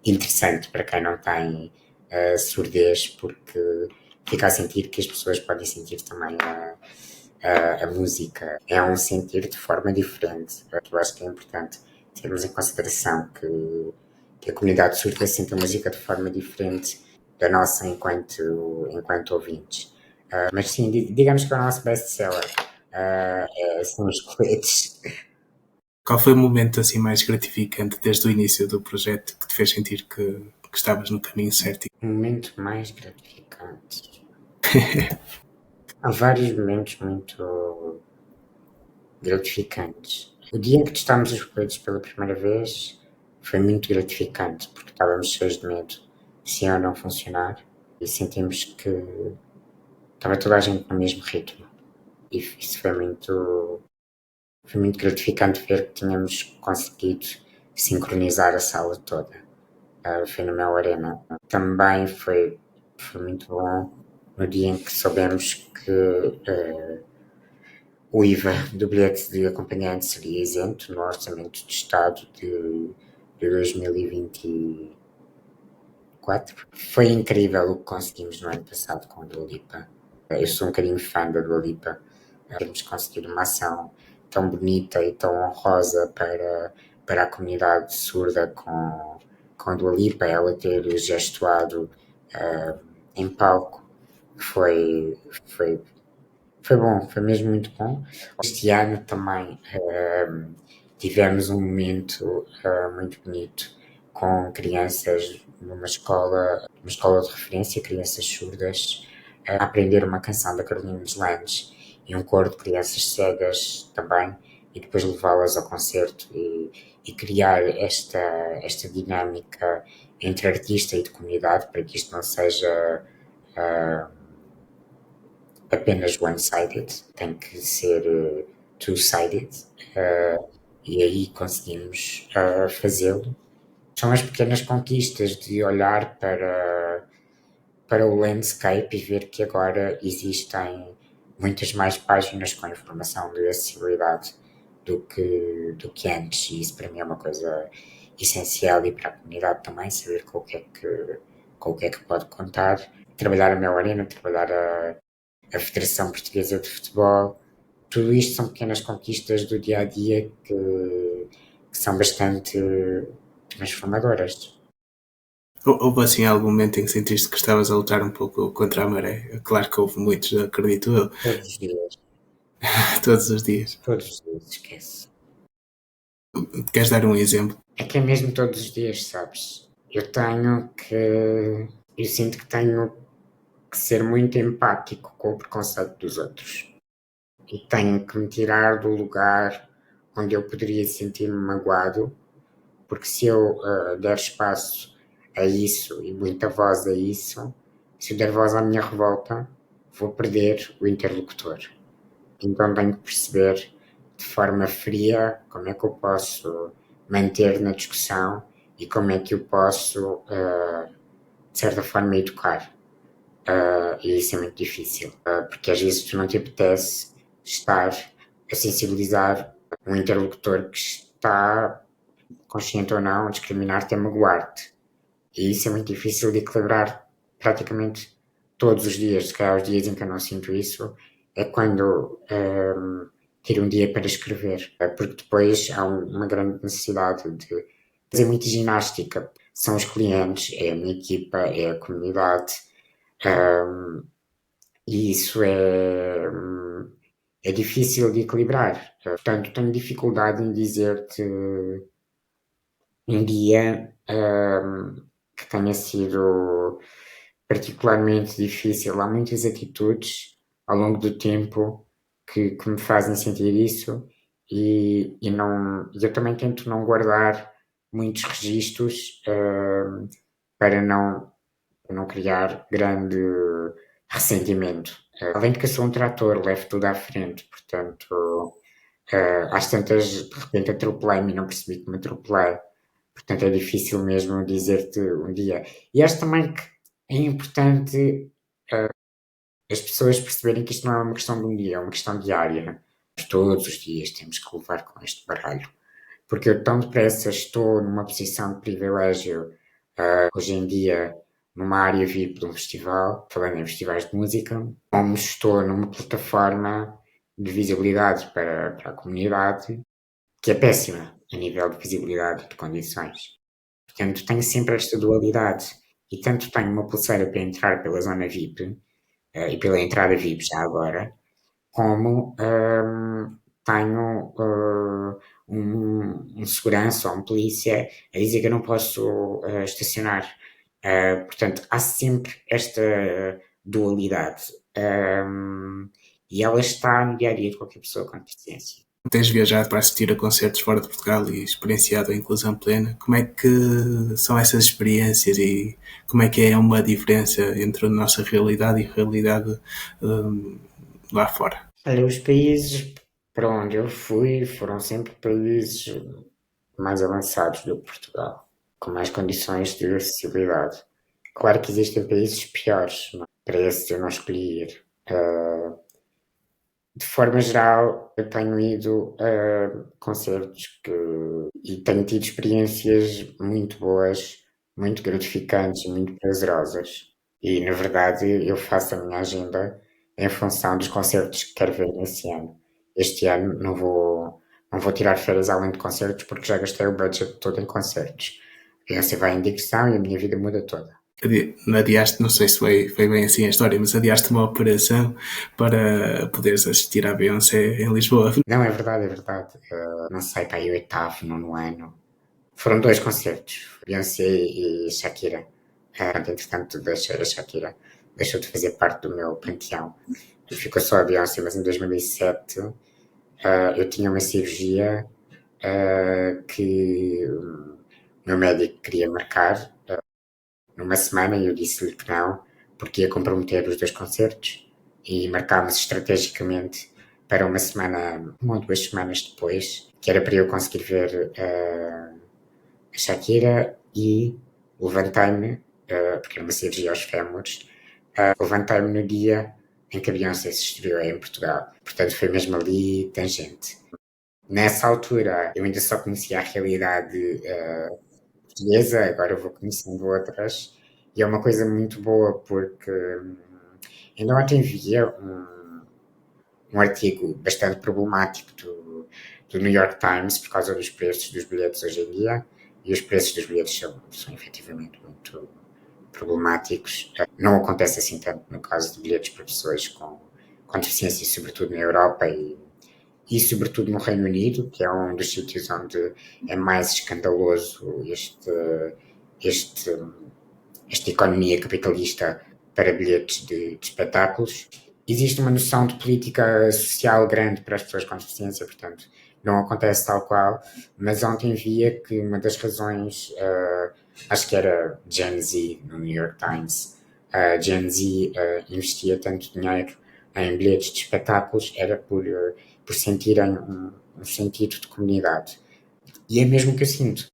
interessante para quem não tem surdez, porque fica a sentir que as pessoas podem sentir também a música. É um sentir de forma diferente. Eu acho que é importante termos em consideração que a comunidade surda sente a música de forma diferente da nossa enquanto ouvintes. Mas sim, digamos que é o nosso best-seller. São os coletes. Qual foi o momento assim mais gratificante desde o início do projeto que te fez sentir que estavas no caminho certo? O momento mais gratificante. Há vários momentos muito gratificantes. O dia em que testámos os coletes pela primeira vez foi muito gratificante, porque estávamos cheios de medo se iam não funcionar e sentimos que estava toda a gente no mesmo ritmo. E isso foi muito gratificante ver que tínhamos conseguido sincronizar a sala toda. Foi no Mel Arena. Também foi muito bom no dia em que soubemos que o IVA do bilhete de acompanhante seria isento no Orçamento de Estado de 2024. Foi incrível o que conseguimos no ano passado com a Dua Lipa. Eu sou um bocadinho fã da Dua Lipa. Temos conseguido uma ação tão bonita e tão honrosa para a comunidade surda com a Dua Lipa, ela ter gestuado em palco. Foi bom, foi mesmo muito bom. Este ano também tivemos um momento muito bonito com crianças numa escola de referência, crianças surdas, a aprender uma canção da Carolina Deslandes e um coro de crianças cegas também, e depois levá-las ao concerto e criar esta dinâmica entre artista e de comunidade para que isto não seja apenas one-sided, tem que ser two-sided, e aí conseguimos fazê-lo. São as pequenas conquistas de olhar para o landscape e ver que agora existem muitas mais páginas com informação de acessibilidade do que antes, e isso para mim é uma coisa essencial, e para a comunidade também saber com o que é que pode contar. Trabalhar a Mel Arena, trabalhar a Federação Portuguesa de Futebol, tudo isto são pequenas conquistas do dia a dia que são bastante transformadoras. Houve assim algum momento em que sentiste que estavas a lutar um pouco contra a maré? Claro que houve muitos, acredito eu. Todos os dias. Todos os dias. Todos os dias, esquece. Queres dar um exemplo? É que é mesmo todos os dias, sabes? Eu sinto que tenho que ser muito empático com o preconceito dos outros. E tenho que me tirar do lugar onde eu poderia sentir-me magoado, porque se eu der espaço a isso e muita voz a isso, se eu der voz à minha revolta, vou perder o interlocutor. Então tenho que perceber de forma fria como é que eu posso manter na discussão e como é que eu posso, de certa forma, educar. E isso é muito difícil, porque às vezes tu não te apetece estar a sensibilizar um interlocutor que está, consciente ou não, a discriminar-te, a magoar-te. E isso é muito difícil de equilibrar praticamente todos os dias. Se calhar os dias em que eu não sinto isso é quando tiro um dia para escrever, porque depois há uma grande necessidade de fazer muita ginástica. São os clientes, é a minha equipa, é a comunidade, e isso é difícil de equilibrar. Portanto, tenho dificuldade em dizer-te um dia que tenha sido particularmente difícil. Há muitas atitudes ao longo do tempo que me fazem sentir isso, e eu também tento não guardar muitos registros para não criar grande ressentimento. Além de que eu sou um trator, levo tudo à frente, portanto, às tantas, de repente atropelei-me e não percebi que me atropelei. Portanto, é difícil mesmo dizer-te um dia. E acho também que é importante as pessoas perceberem que isto não é uma questão de um dia, é uma questão diária. Todos os dias temos que levar com este baralho. Porque eu tão depressa estou numa posição de privilégio, hoje em dia, numa área VIP de um festival, falando em festivais de música, como estou numa plataforma de visibilidade para a comunidade, que é péssima a nível de visibilidade e de condições. Portanto, tenho sempre esta dualidade. E tanto tenho uma pulseira para entrar pela zona VIP, e pela entrada VIP já agora, como tenho um segurança ou um polícia a dizer que eu não posso estacionar. Portanto, há sempre esta dualidade, e ela está no dia a dia de qualquer pessoa com deficiência. Tens viajado para assistir a concertos fora de Portugal e experienciado a inclusão plena. Como é que são essas experiências e como é que é uma diferença entre a nossa realidade e a realidade lá fora? Olha, os países para onde eu fui foram sempre países mais avançados do que Portugal, com mais condições de acessibilidade. Claro que existem países piores, mas para esses eu não escolhi ir. De forma geral, eu tenho ido a concertos e tenho tido experiências muito boas, muito gratificantes e muito prazerosas. E, na verdade, eu faço a minha agenda em função dos concertos que quero ver nesse ano. Este ano não vou tirar férias além de concertos, porque já gastei o budget todo em concertos. A Beyoncé vai em digressão e a minha vida muda toda. Adiaste, não sei se foi bem assim a história, mas adiaste uma operação para poderes assistir à Beyoncé em Lisboa. Não, é verdade, é verdade. Não sei, para aí o oitavo, nono ano. Foram 2 concertos, Beyoncé e Shakira. Entretanto, a Shakira deixou de fazer parte do meu panteão. Ficou só a Beyoncé, mas em 2007 eu tinha uma cirurgia que o meu médico queria marcar numa semana e eu disse-lhe que não, porque ia comprometer os dois concertos e marcámos estrategicamente para uma semana, 1 ou 2 semanas depois, que era para eu conseguir ver a Shakira e levantei-me, porque era uma cirurgia aos fémures, levantei-me no dia em que a Beyoncé se estreou em Portugal. Portanto, foi mesmo ali tangente. Nessa altura, eu ainda só conhecia a realidade portuguesa, agora eu vou conhecendo outras, e é uma coisa muito boa porque ainda ontem via um artigo bastante problemático do New York Times por causa dos preços dos bilhetes hoje em dia, e os preços dos bilhetes são efetivamente muito problemáticos. Não acontece assim tanto no caso de bilhetes para pessoas com deficiência, sobretudo na Europa e sobretudo no Reino Unido, que é um dos sítios onde é mais escandaloso esta economia capitalista para bilhetes de espetáculos. Existe uma noção de política social grande para as pessoas com deficiência, portanto, não acontece tal qual, mas ontem via que uma das razões, acho que era Gen Z no New York Times, Gen Z investia tanto dinheiro em bilhetes de espetáculos, era por sentirem um sentido de comunidade. E é mesmo o que eu sinto.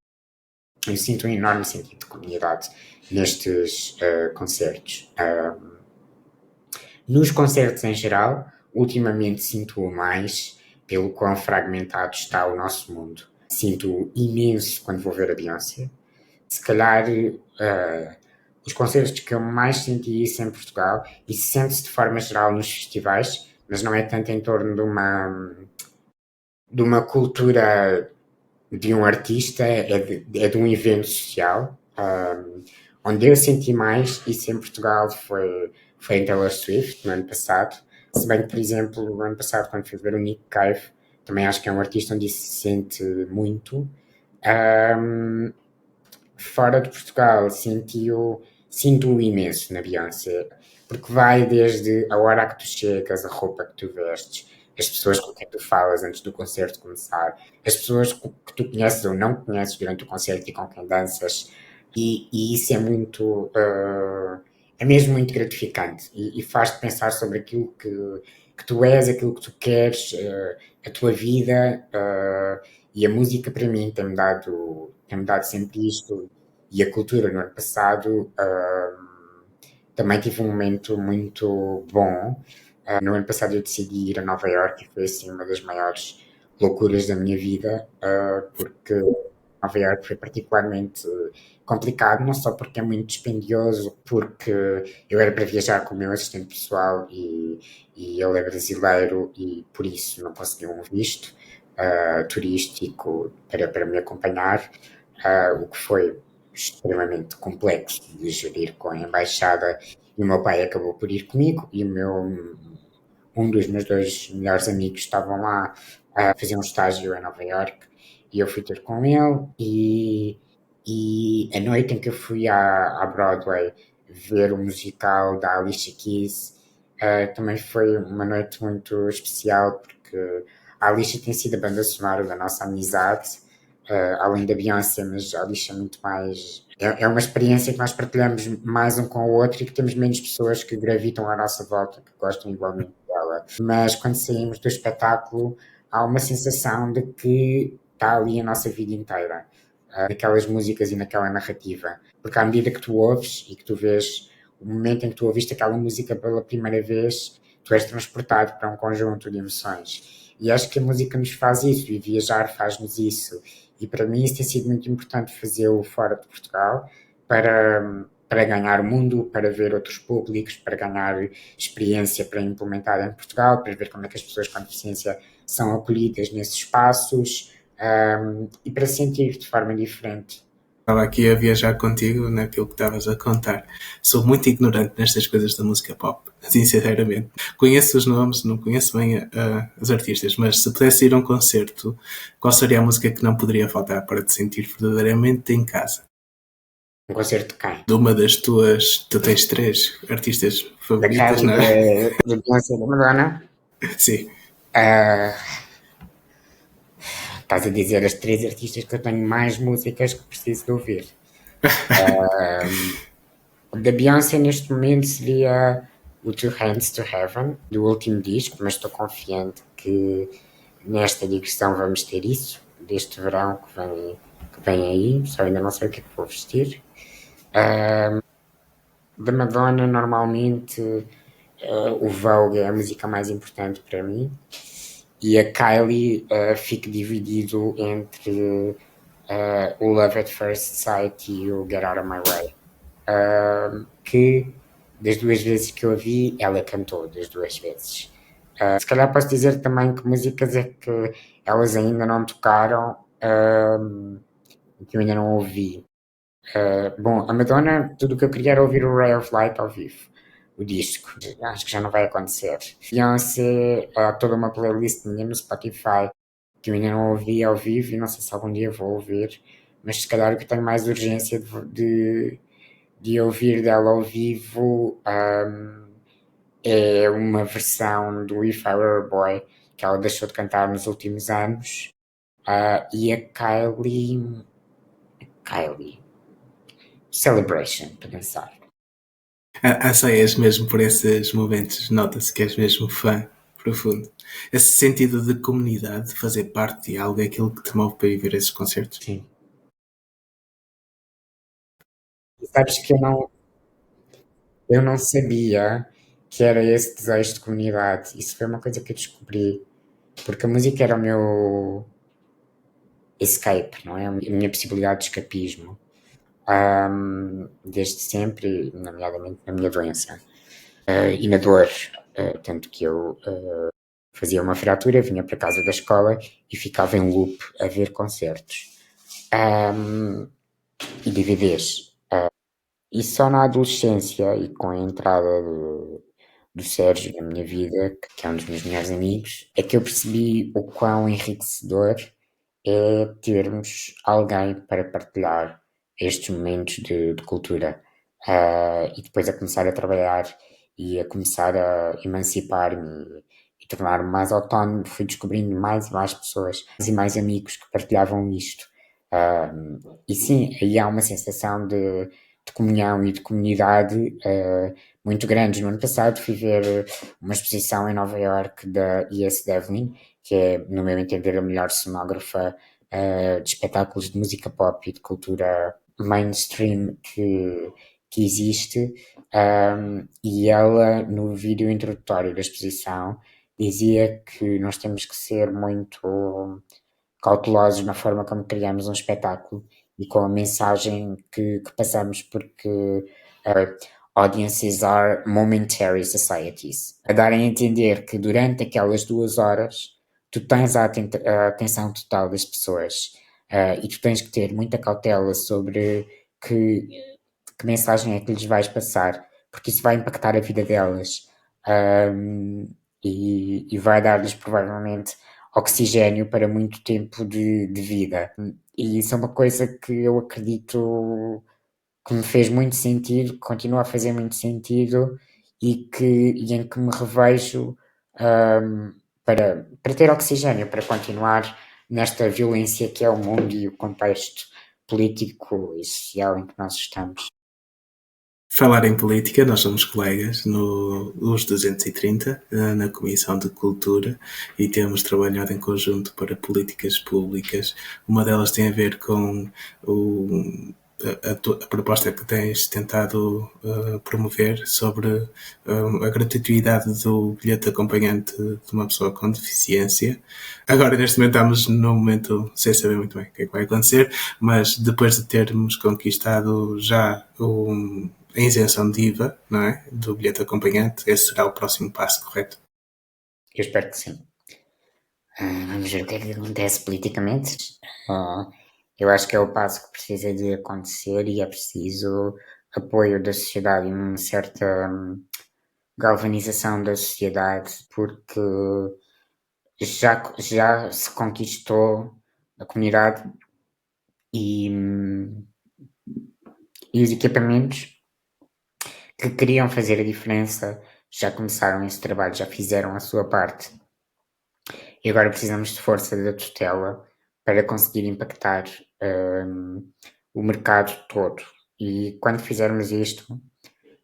Eu sinto um enorme sentido de comunidade nestes concertos. Nos concertos em geral, ultimamente sinto-o mais pelo quão fragmentado está o nosso mundo. Sinto imenso quando vou ver a Beyoncé. Se calhar os concertos que eu mais senti isso em Portugal, e sente-se de forma geral nos festivais, mas não é tanto em torno de uma cultura de um artista, é de um evento social. Onde eu senti mais isso em Portugal foi em Taylor Swift, no ano passado. Se bem que, por exemplo, no ano passado, quando fui ver o Nick Cave, também acho que é um artista onde isso se sente muito. Fora de Portugal, sinto-o imenso na Beyoncé, porque vai desde a hora que tu chegas, a roupa que tu vestes, as pessoas com quem tu falas antes do concerto começar, as pessoas que tu conheces ou não conheces durante o concerto e com quem danças, e isso é muito, é mesmo muito gratificante e faz-te pensar sobre aquilo que tu és, aquilo que tu queres, a tua vida, e a música para mim tem-me dado sempre isto, e a cultura no ano passado também tive um momento muito bom. No ano passado eu decidi ir a Nova York e foi assim uma das maiores loucuras da minha vida, porque Nova York foi particularmente complicado, não só porque é muito dispendioso, porque eu era para viajar com o meu assistente pessoal e ele é brasileiro e por isso não conseguia um visto turístico para me acompanhar, o que foi extremamente complexo de gerir com a embaixada, e o meu pai acabou por ir comigo e um dos meus dois melhores amigos estavam lá a fazer um estágio em Nova York e eu fui ter com ele e a noite em que eu fui à Broadway ver o musical da Alicia Keys também foi uma noite muito especial porque a Alicia tem sido a banda sonora da nossa amizade, além da Beyoncé, mas a Alicia é muito mais. É uma experiência que nós partilhamos mais um com o outro e que temos menos pessoas que gravitam à nossa volta, que gostam igualmente dela. Mas quando saímos do espetáculo, há uma sensação de que está ali a nossa vida inteira, naquelas músicas e naquela narrativa. Porque à medida que tu ouves e que tu vês o momento em que tu ouviste aquela música pela primeira vez, tu és transportado para um conjunto de emoções. E acho que a música nos faz isso, e viajar faz-nos isso. E para mim isso tem sido muito importante fazê-lo fora de Portugal para ganhar o mundo, para ver outros públicos, para ganhar experiência para implementar em Portugal, para ver como é que as pessoas com deficiência são acolhidas nesses espaços e para sentir de forma diferente. Estava aqui a viajar contigo naquilo que estavas a contar. Sou muito ignorante nestas coisas da música pop, sinceramente. Conheço os nomes, não conheço bem os artistas, mas se pudesse ir a um concerto, qual seria a música que não poderia faltar para te sentir verdadeiramente em casa? Um concerto de quem? De uma das tuas... Tu tens 3 artistas favoritas, não é? Da Beyoncé, da Madonna. Sim. estás a dizer as 3 artistas que eu tenho mais músicas que preciso de ouvir. Da Beyoncé neste momento seria o Two Hands to Heaven, do último disco, mas estou confiante que nesta digressão vamos ter isso, deste verão que vem aí, só ainda não sei o que é que vou vestir. Da Madonna, normalmente, o Vogue é a música mais importante para mim, e a Kylie fica dividido entre o Love at First Sight e o Get Out of My Way. Que das 2 vezes que eu a vi, ela cantou das 2 vezes. Se calhar posso dizer também que músicas é que elas ainda não tocaram, que eu ainda não ouvi. Bom, a Madonna, tudo o que eu queria era ouvir o Ray of Light ao vivo, o disco. Acho que já não vai acontecer. Beyoncé, há toda uma playlist minha no Spotify que eu ainda não ouvi ao vivo e não sei se algum dia vou ouvir, mas se calhar o que eu tenho mais urgência de ouvir dela ao vivo é uma versão do If I Were a Boy que ela deixou de cantar nos últimos anos, e a Kylie Celebration, para dançar. Anseias mesmo por esses momentos, nota-se que és mesmo fã profundo. Esse sentido de comunidade, de fazer parte de algo, é aquilo que te move para ir ver esses concertos. Sim. E sabes que eu não sabia que era esse desejo de comunidade. Isso foi uma coisa que eu descobri, porque a música era o meu escape, não é? A minha possibilidade de escapismo. Desde sempre, nomeadamente na minha doença e na dor. Tanto que eu fazia uma fratura, vinha para casa da escola e ficava em loop a ver concertos e DVDs. E só na adolescência e com a entrada do Sérgio na minha vida, que é um dos meus melhores amigos, é que eu percebi o quão enriquecedor é termos alguém para partilhar estes momentos de cultura. E depois a começar a trabalhar e a começar a emancipar-me e tornar-me mais autónomo, fui descobrindo mais e mais pessoas e mais amigos que partilhavam isto. E sim, aí há uma sensação de comunhão e de comunidade muito grande. No ano passado fui ver uma exposição em Nova York da E.S. Devlin, que é, no meu entender, a melhor cenógrafa de espetáculos de música pop e de cultura mainstream que existe. E ela, no vídeo introdutório da exposição, dizia que nós temos que ser muito cautelosos na forma como criamos um espetáculo e com a mensagem que passamos, porque audiences are momentary societies, a darem a entender que durante aquelas 2 horas tu tens a atenção total das pessoas e tu tens que ter muita cautela sobre que mensagem é que lhes vais passar, porque isso vai impactar a vida delas e vai dar-lhes provavelmente oxigênio para muito tempo de vida. E isso é uma coisa que eu acredito que me fez muito sentido, que continua a fazer muito sentido e em que me revejo para ter oxigênio, para continuar nesta violência que é o mundo e o contexto político e social em que nós estamos. Falar em política, nós somos colegas nos 230, na Comissão de Cultura, e temos trabalhado em conjunto para políticas públicas. Uma delas tem a ver com a proposta que tens tentado promover sobre a gratuidade do bilhete acompanhante de uma pessoa com deficiência. Agora, neste momento, estamos num momento sem saber muito bem o que é que vai acontecer, mas depois de termos conquistado já a isenção de IVA, não é? Do bilhete acompanhante, esse será o próximo passo, correto? Eu espero que sim. Vamos ver o que é que acontece politicamente. Eu acho que é o passo que precisa de acontecer e é preciso apoio da sociedade e uma certa galvanização da sociedade, porque já se conquistou a comunidade e os equipamentos que queriam fazer a diferença já começaram esse trabalho, já fizeram a sua parte. E agora precisamos de força da tutela para conseguir impactar o mercado todo. E quando fizermos isto,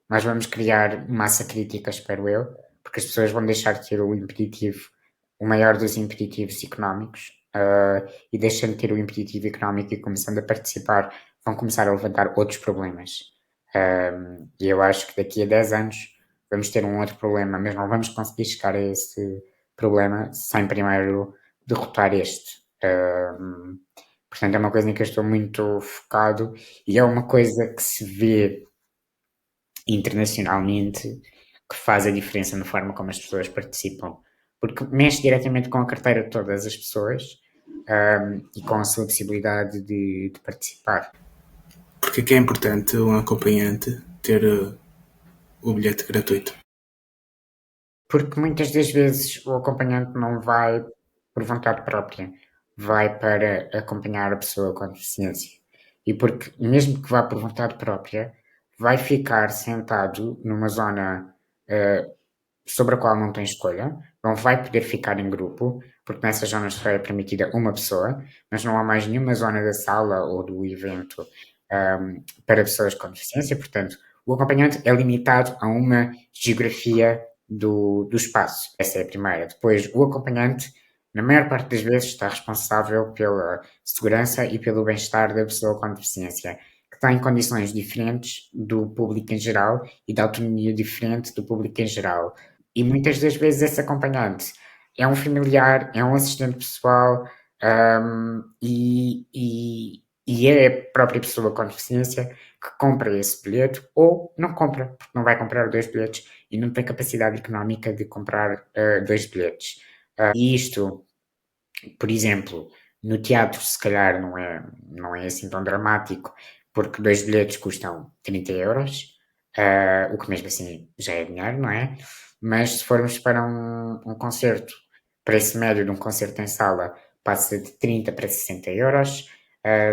nós vamos criar massa crítica, espero eu, porque as pessoas vão deixar de ter o impeditivo, o maior dos impeditivos económicos, e deixando de ter o impeditivo económico e começando a participar, vão começar a levantar outros problemas. E eu acho que daqui a 10 anos vamos ter um outro problema, mas não vamos conseguir chegar a esse problema sem primeiro derrotar este. Portanto, é uma coisa em que eu estou muito focado e é uma coisa que se vê internacionalmente que faz a diferença na forma como as pessoas participam, porque mexe diretamente com a carteira de todas as pessoas e com a sua possibilidade de participar. Porque é que é importante um acompanhante ter o bilhete gratuito? Porque muitas das vezes o acompanhante não vai por vontade própria, vai para acompanhar a pessoa com deficiência. E porque, mesmo que vá por vontade própria, vai ficar sentado numa zona sobre a qual não tem escolha, não vai poder ficar em grupo, porque nessas zonas só é permitida uma pessoa, mas não há mais nenhuma zona da sala ou do evento para pessoas com deficiência, portanto, o acompanhante é limitado a uma geografia do espaço. Essa é a primeira. Depois, o acompanhante, na maior parte das vezes, está responsável pela segurança e pelo bem-estar da pessoa com deficiência, que está em condições diferentes do público em geral e da autonomia diferente do público em geral. E muitas das vezes esse acompanhante é um familiar, é um assistente pessoal e é a própria pessoa com deficiência que compra esse bilhete ou não compra, porque não vai comprar 2 bilhetes e não tem capacidade económica de comprar 2 bilhetes. E isto, por exemplo, no teatro se calhar não é assim tão dramático, porque 2 bilhetes custam 30€, o que mesmo assim já é dinheiro, não é? Mas se formos para um concerto, preço médio de um concerto em sala passa de 30 para 60€.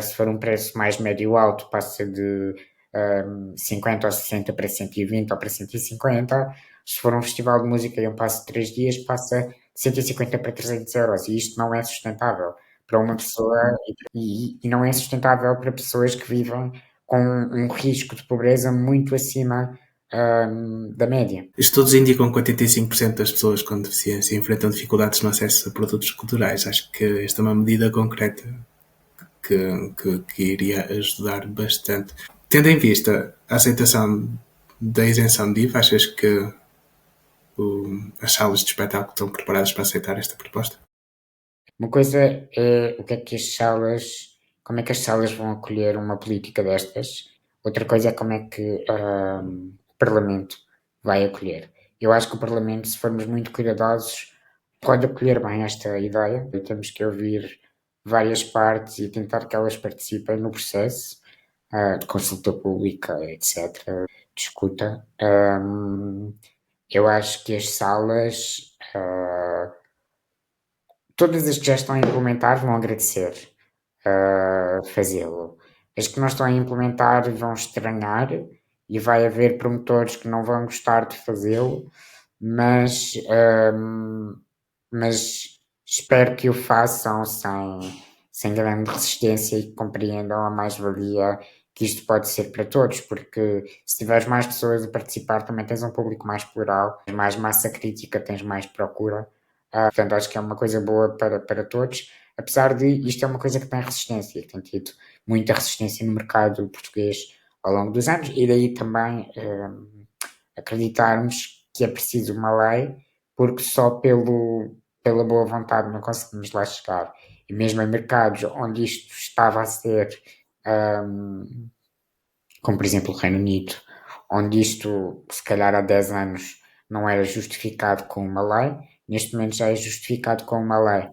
Se for um preço mais médio alto, passa de 50 ou 60 para 120 ou para 150. Se for um festival de música e um passo de 3 dias, passa de 150 para 300€. E isto não é sustentável para uma pessoa e não é sustentável para pessoas que vivem com um risco de pobreza muito acima da média. Estudos indicam que 85% das pessoas com deficiência enfrentam dificuldades no acesso a produtos culturais. Acho que esta é uma medida concreta que iria ajudar bastante. Tendo em vista a aceitação da isenção de IVA, achas que as salas de espetáculo estão preparadas para aceitar esta proposta? Uma coisa é o que é que como é que as salas vão acolher uma política destas, outra coisa é como é que o Parlamento vai acolher. Eu acho que o Parlamento, se formos muito cuidadosos, pode acolher bem esta ideia. Temos que ouvir várias partes e tentar que elas participem no processo de consulta pública, etc., de escuta. Eu acho que as salas, todas as que já estão a implementar vão agradecer fazê-lo. As que não estão a implementar vão estranhar e vai haver promotores que não vão gostar de fazê-lo, mas espero que o façam sem grande resistência e que compreendam a mais-valia que isto pode ser para todos, porque se tiveres mais pessoas a participar também tens um público mais plural, tens mais massa crítica, tens mais procura. Portanto, acho que é uma coisa boa para todos, apesar de isto é uma coisa que tem resistência, que tem tido muita resistência no mercado português ao longo dos anos, e daí também acreditarmos que é preciso uma lei, porque só pela boa vontade não conseguimos lá chegar. E mesmo em mercados onde isto estava a ser, como por exemplo o Reino Unido, onde isto se calhar há 10 anos não era justificado com uma lei, neste momento já é justificado com uma lei.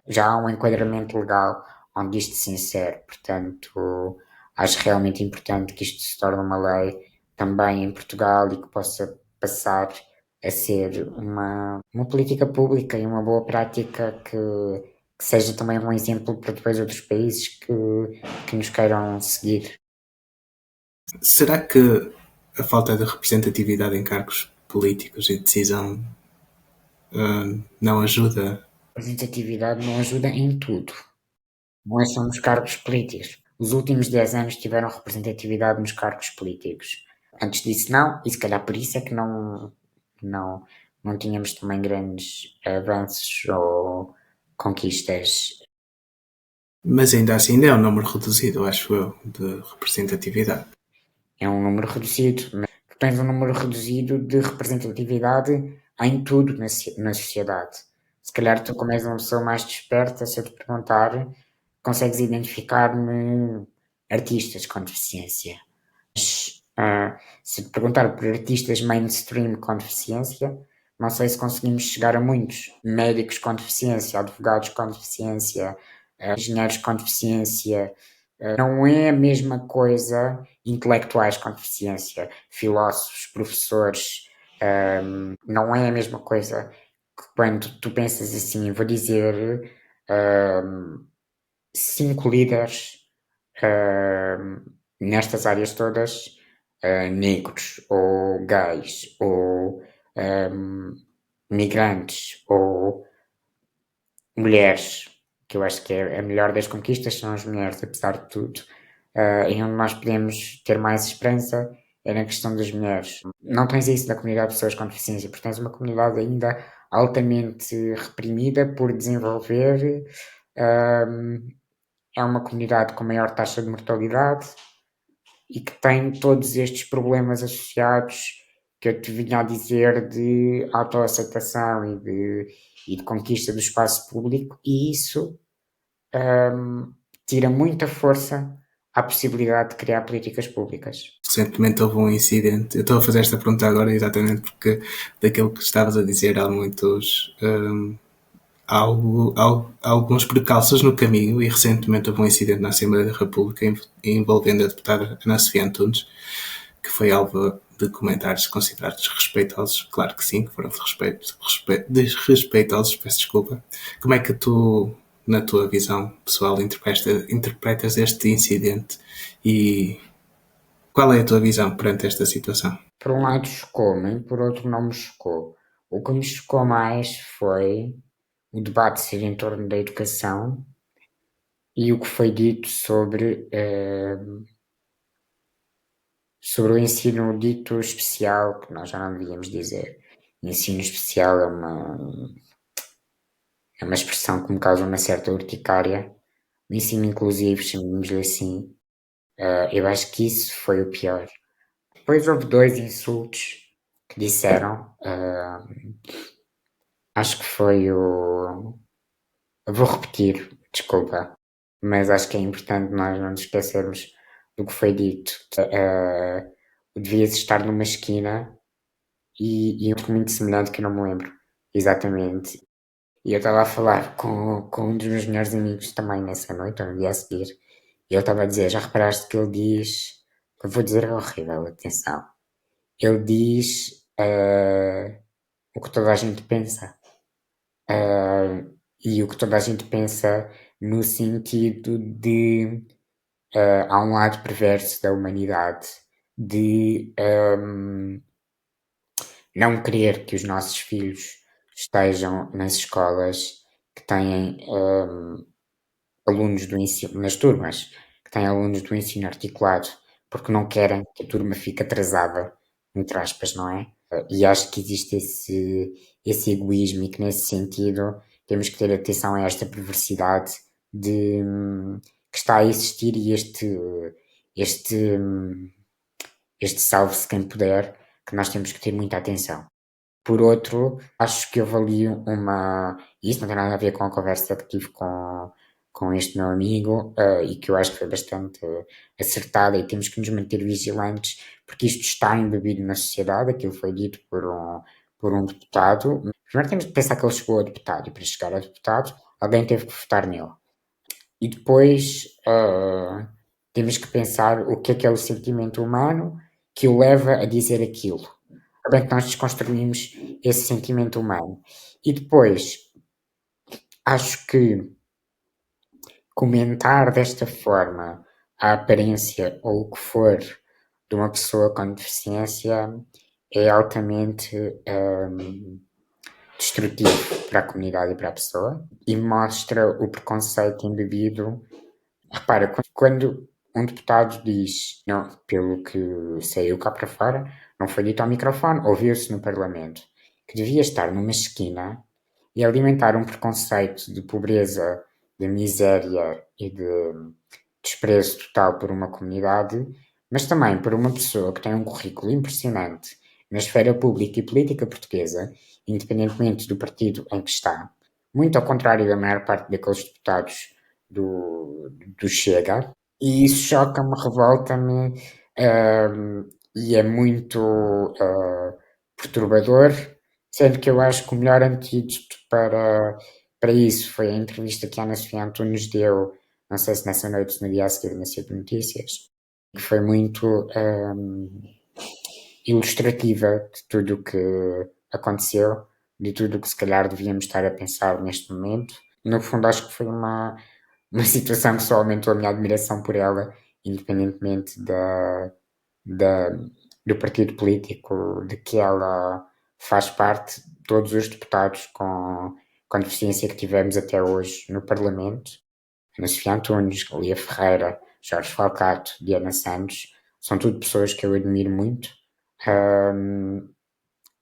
Já há um enquadramento legal onde isto se insere, portanto acho realmente importante que isto se torne uma lei também em Portugal e que possa passar a ser uma política pública e uma boa prática que seja também um exemplo para depois outros países que nos queiram seguir. Será que a falta de representatividade em cargos políticos e de decisão não ajuda? A representatividade não ajuda em tudo. não é só nos cargos políticos. Os últimos 10 anos tiveram representatividade nos cargos políticos. Antes disso não, e se calhar por isso é que não, não tínhamos também grandes avanços ou conquistas. Mas ainda assim ainda é um número reduzido, acho eu, de representatividade. É um número reduzido, mas tu tens um número reduzido de representatividade em tudo na sociedade. Se calhar tu, como és uma pessoa mais desperta, se eu te perguntar, consegues identificar-me artistas com deficiência. Mas, se te perguntar por artistas mainstream com deficiência, não sei se conseguimos chegar a muitos. Médicos com deficiência, advogados com deficiência, engenheiros com deficiência. Não é a mesma coisa intelectuais com deficiência, filósofos, professores. Não é a mesma coisa que quando tu pensas assim, vou dizer 5 líderes nestas áreas todas, negros ou gays ou migrantes ou mulheres, que eu acho que é a melhor das conquistas são as mulheres, apesar de tudo. E onde nós podemos ter mais esperança é na questão das mulheres. Não tens isso na comunidade de pessoas com deficiência, porque tens uma comunidade ainda altamente reprimida por desenvolver. É uma comunidade com maior taxa de mortalidade e que tem todos estes problemas associados que eu te vinha a dizer de autoaceitação e de conquista do espaço público, e isso tira muita força à possibilidade de criar políticas públicas. Recentemente houve um incidente. Eu estou a fazer esta pergunta agora exatamente porque daquilo que estavas a dizer há muitos. Há alguns precalços no caminho e recentemente houve um incidente na Assembleia da República envolvendo a deputada Ana Sofia Antunes, que foi alvo de comentários considerados desrespeitosos. Claro que sim, que foram desrespeitosos, peço desculpa. Como é que tu, na tua visão pessoal, interpretas este incidente e qual é a tua visão perante esta situação? Por um lado chocou-me, por outro não me chocou. O que me chocou mais foi o debate ser em torno da educação e o que foi dito sobre o ensino dito especial, que nós já não devíamos dizer. Ensino especial é uma expressão que me causa uma certa urticária. O ensino inclusivo, chamemos-lhe assim, eu acho que isso foi o pior. Depois houve 2 insultos que disseram, acho que foi o... Eu vou repetir, desculpa, mas acho que é importante nós não nos esquecermos do que foi dito. Devias estar numa esquina e outro muito semelhante que eu não me lembro exatamente. E eu estava a falar com um dos meus melhores amigos também nessa noite, ou no dia a seguir, e ele estava a dizer, já reparaste que ele diz, que eu vou dizer é horrível, atenção, ele diz o que toda a gente pensa. E o que toda a gente pensa no sentido de há um lado perverso da humanidade de não querer que os nossos filhos estejam nas escolas que têm alunos do ensino, nas turmas, que têm alunos do ensino articulado, porque não querem que a turma fique atrasada, entre aspas, não é? E acho que existe esse egoísmo e que nesse sentido temos que ter atenção a esta perversidade que está a existir e este, este salve-se quem puder, que nós temos que ter muita atenção. Por outro, acho que houve ali e isso não tem nada a ver com a conversa que tive com este meu amigo, e que eu acho que foi bastante acertada, e temos que nos manter vigilantes, porque isto está embebido na sociedade, aquilo foi dito por um deputado. Primeiro temos que pensar que ele chegou a deputado, e para chegar a deputado, alguém teve que votar nele. E depois temos que pensar o que é o sentimento humano que o leva a dizer aquilo. Bem que nós desconstruímos esse sentimento humano. E depois, acho que comentar desta forma a aparência ou o que for de uma pessoa com deficiência é altamente destrutivo para a comunidade e para a pessoa, e mostra o preconceito embebido. Repara, quando um deputado diz, não, pelo que saiu cá para fora, não foi dito ao microfone, ouviu-se no Parlamento, que devia estar numa esquina e alimentar um preconceito de pobreza, de miséria e de desprezo total por uma comunidade, mas também por uma pessoa que tem um currículo impressionante na esfera pública e política portuguesa, independentemente do partido em que está, muito ao contrário da maior parte daqueles deputados do Chega, e isso choca-me, revolta-me, e é muito perturbador, sendo que eu acho que o melhor antídoto para isso foi a entrevista que a Ana Sofia Antunes deu, não sei se nessa noite, se no dia a seguir na SIC Notícias, que foi muito ilustrativa de tudo o que aconteceu, de tudo o que se calhar devíamos estar a pensar neste momento. No fundo, acho que foi uma situação que só aumentou a minha admiração por ela, independentemente do partido político de que ela faz parte. Todos os deputados com deficiência que tivemos até hoje no Parlamento, Ana Sofia Antunes, Lia Ferreira, Jorge Falcato, Diana Santos, são tudo pessoas que eu admiro muito,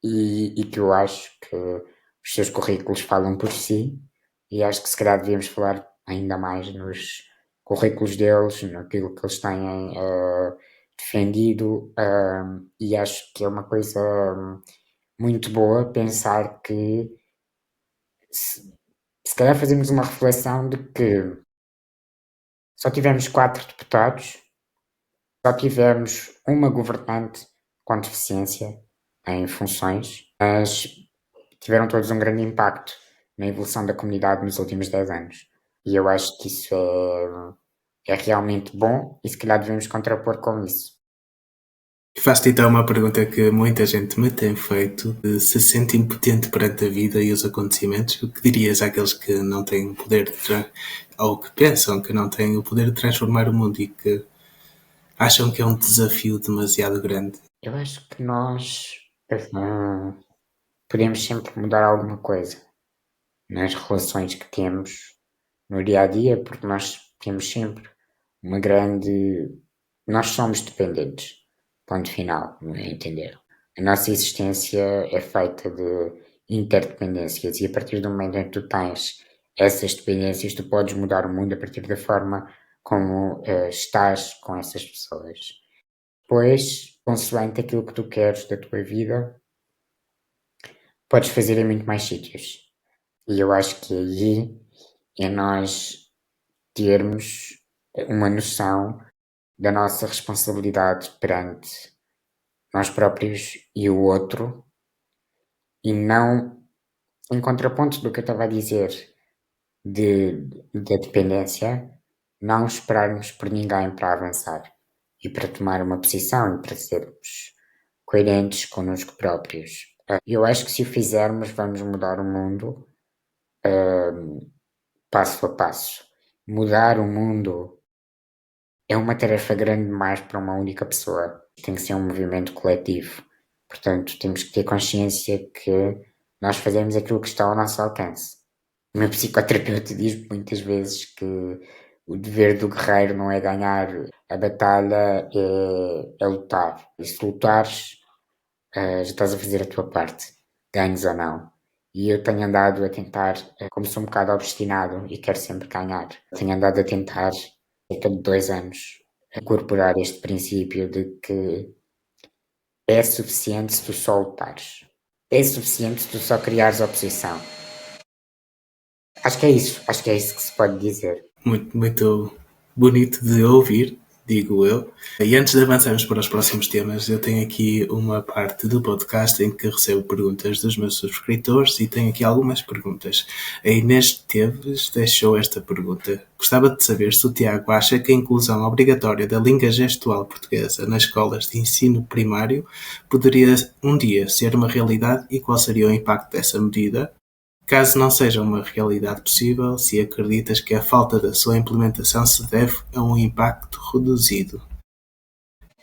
e que eu acho que os seus currículos falam por si, e acho que se calhar devíamos falar ainda mais nos currículos deles, naquilo que eles têm defendido, e acho que é uma coisa muito boa pensar que se calhar fazemos uma reflexão de que só tivemos 4 deputados, só tivemos uma governante com deficiência em funções, mas tiveram todos um grande impacto na evolução da comunidade nos últimos 10 anos. E eu acho que isso é realmente bom e se calhar devemos contrapor com isso. Faço-te então uma pergunta que muita gente me tem feito: se sente impotente perante a vida e os acontecimentos, o que dirias àqueles que não têm poder ou que pensam que não têm o poder de transformar o mundo e que acham que é um desafio demasiado grande? Eu acho que nós podemos sempre mudar alguma coisa nas relações que temos no dia a dia, porque nós temos sempre uma grande. Nós somos dependentes. Ponto final, não é entender? A nossa existência é feita de interdependências e a partir do momento em que tu tens essas dependências, tu podes mudar o mundo a partir da forma como estás com essas pessoas. Pois, consoante aquilo que tu queres da tua vida, podes fazer em muito mais sítios. E eu acho que aí é nós termos uma noção da nossa responsabilidade perante nós próprios e o outro, e não em contraponto do que eu estava a dizer da dependência, não esperarmos por ninguém para avançar e para tomar uma posição e para sermos coerentes connosco próprios. Eu acho que se o fizermos vamos mudar o mundo passo a passo. Mudar o mundo é uma tarefa grande demais para uma única pessoa. Tem que ser um movimento coletivo. Portanto, temos que ter consciência que nós fazemos aquilo que está ao nosso alcance. O meu psicoterapeuta diz muitas vezes que o dever do guerreiro não é ganhar a batalha, é lutar. E se lutares, já estás a fazer a tua parte, ganhes ou não. E eu tenho andado a tentar, como sou um bocado obstinado e quero sempre ganhar, tenho andado a tentar, cerca de 2 anos, incorporar este princípio de que é suficiente se tu só lutares. É suficiente se tu só criares oposição. Acho que é isso que se pode dizer. Muito, muito bonito de ouvir, digo eu. E antes de avançarmos para os próximos temas, eu tenho aqui uma parte do podcast em que recebo perguntas dos meus subscritores e tenho aqui algumas perguntas. A Inês Teves deixou esta pergunta: gostava de saber se o Tiago acha que a inclusão obrigatória da língua gestual portuguesa nas escolas de ensino primário poderia um dia ser uma realidade e qual seria o impacto dessa medida. Caso não seja uma realidade possível, se acreditas que a falta da sua implementação se deve a um impacto reduzido?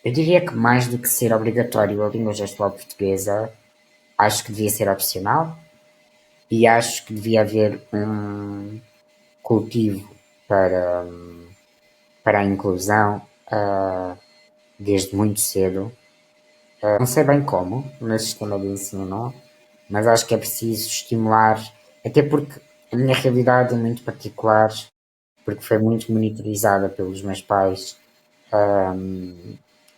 Eu diria que mais do que ser obrigatório a língua gestual portuguesa, acho que devia ser opcional. e acho que devia haver um cultivo para, para a inclusão desde muito cedo. Não sei bem como no sistema de ensino, mas acho que é preciso estimular, até porque a minha realidade é muito particular, porque foi muito monitorizada pelos meus pais,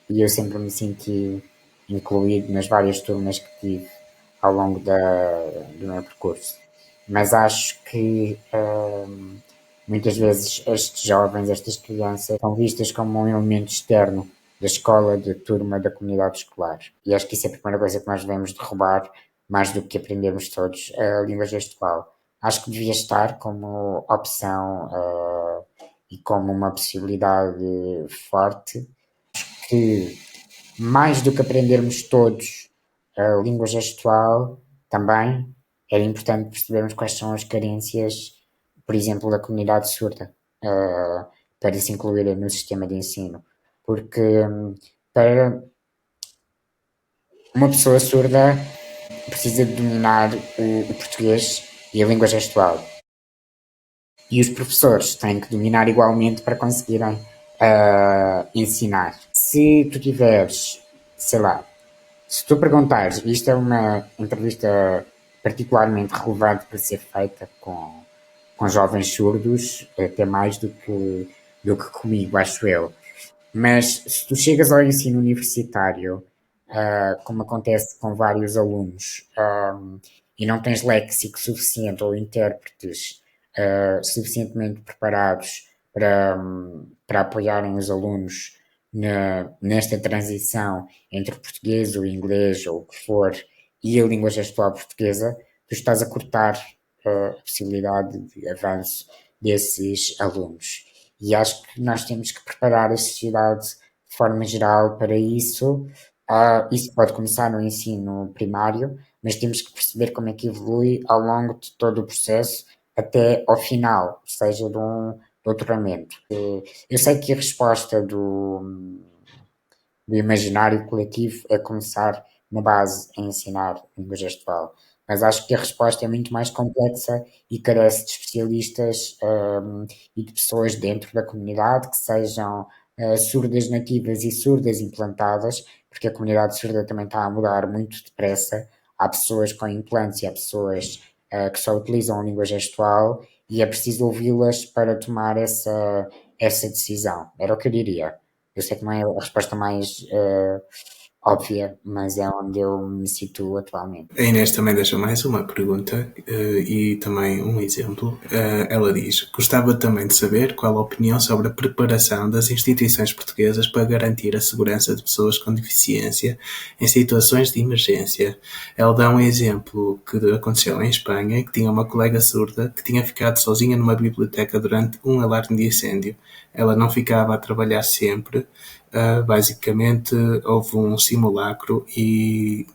e eu sempre me senti incluído nas várias turmas que tive ao longo do meu percurso. Mas acho que muitas vezes estes jovens, estas crianças, são vistas como um elemento externo da escola, da turma, da comunidade escolar. E acho que isso é a primeira coisa que nós devemos derrubar, mais do que aprendermos todos a língua gestual. Acho que devia estar como opção e como uma possibilidade forte que, mais do que aprendermos todos a língua gestual, também era importante percebermos quais são as carências, por exemplo, da comunidade surda, para se incluir no sistema de ensino. Porque para uma pessoa surda precisa de dominar o português e a língua gestual. E os professores têm que dominar igualmente para conseguirem ensinar. Se tu tiveres, sei lá, se tu perguntares, isto é uma entrevista particularmente relevante para ser feita com jovens surdos, até mais do que comigo, acho eu. Mas se tu chegas ao ensino universitário, como acontece com vários alunos, e não tens léxico suficiente ou intérpretes suficientemente preparados para apoiarem os alunos nesta transição entre o português, o inglês ou o que for e a língua gestual portuguesa, tu estás a cortar a possibilidade de avanço desses alunos. E acho que nós temos que preparar a sociedade de forma geral para isso. Isso pode começar no ensino primário, mas temos que perceber como é que evolui ao longo de todo o processo até ao final, seja de um doutoramento. Eu sei que a resposta do imaginário coletivo é começar na base a ensinar língua gestual. Mas acho que a resposta é muito mais complexa e carece de especialistas e de pessoas dentro da comunidade que sejam surdas nativas e surdas implantadas, porque a comunidade surda também está a mudar muito depressa. Há pessoas com implantes e há pessoas que só utilizam a língua gestual e é preciso ouvi-las para tomar essa decisão. Era o que eu diria. Eu sei que não é a resposta mais óbvia, mas é onde eu me situo atualmente. A Inês também deixa mais uma pergunta e também um exemplo. Ela diz: gostava também de saber qual a opinião sobre a preparação das instituições portuguesas para garantir a segurança de pessoas com deficiência em situações de emergência. Ela dá um exemplo que aconteceu em Espanha, que tinha uma colega surda que tinha ficado sozinha numa biblioteca durante um alarme de incêndio. Ela não ficava a trabalhar sempre. Basicamente, houve um simulacro e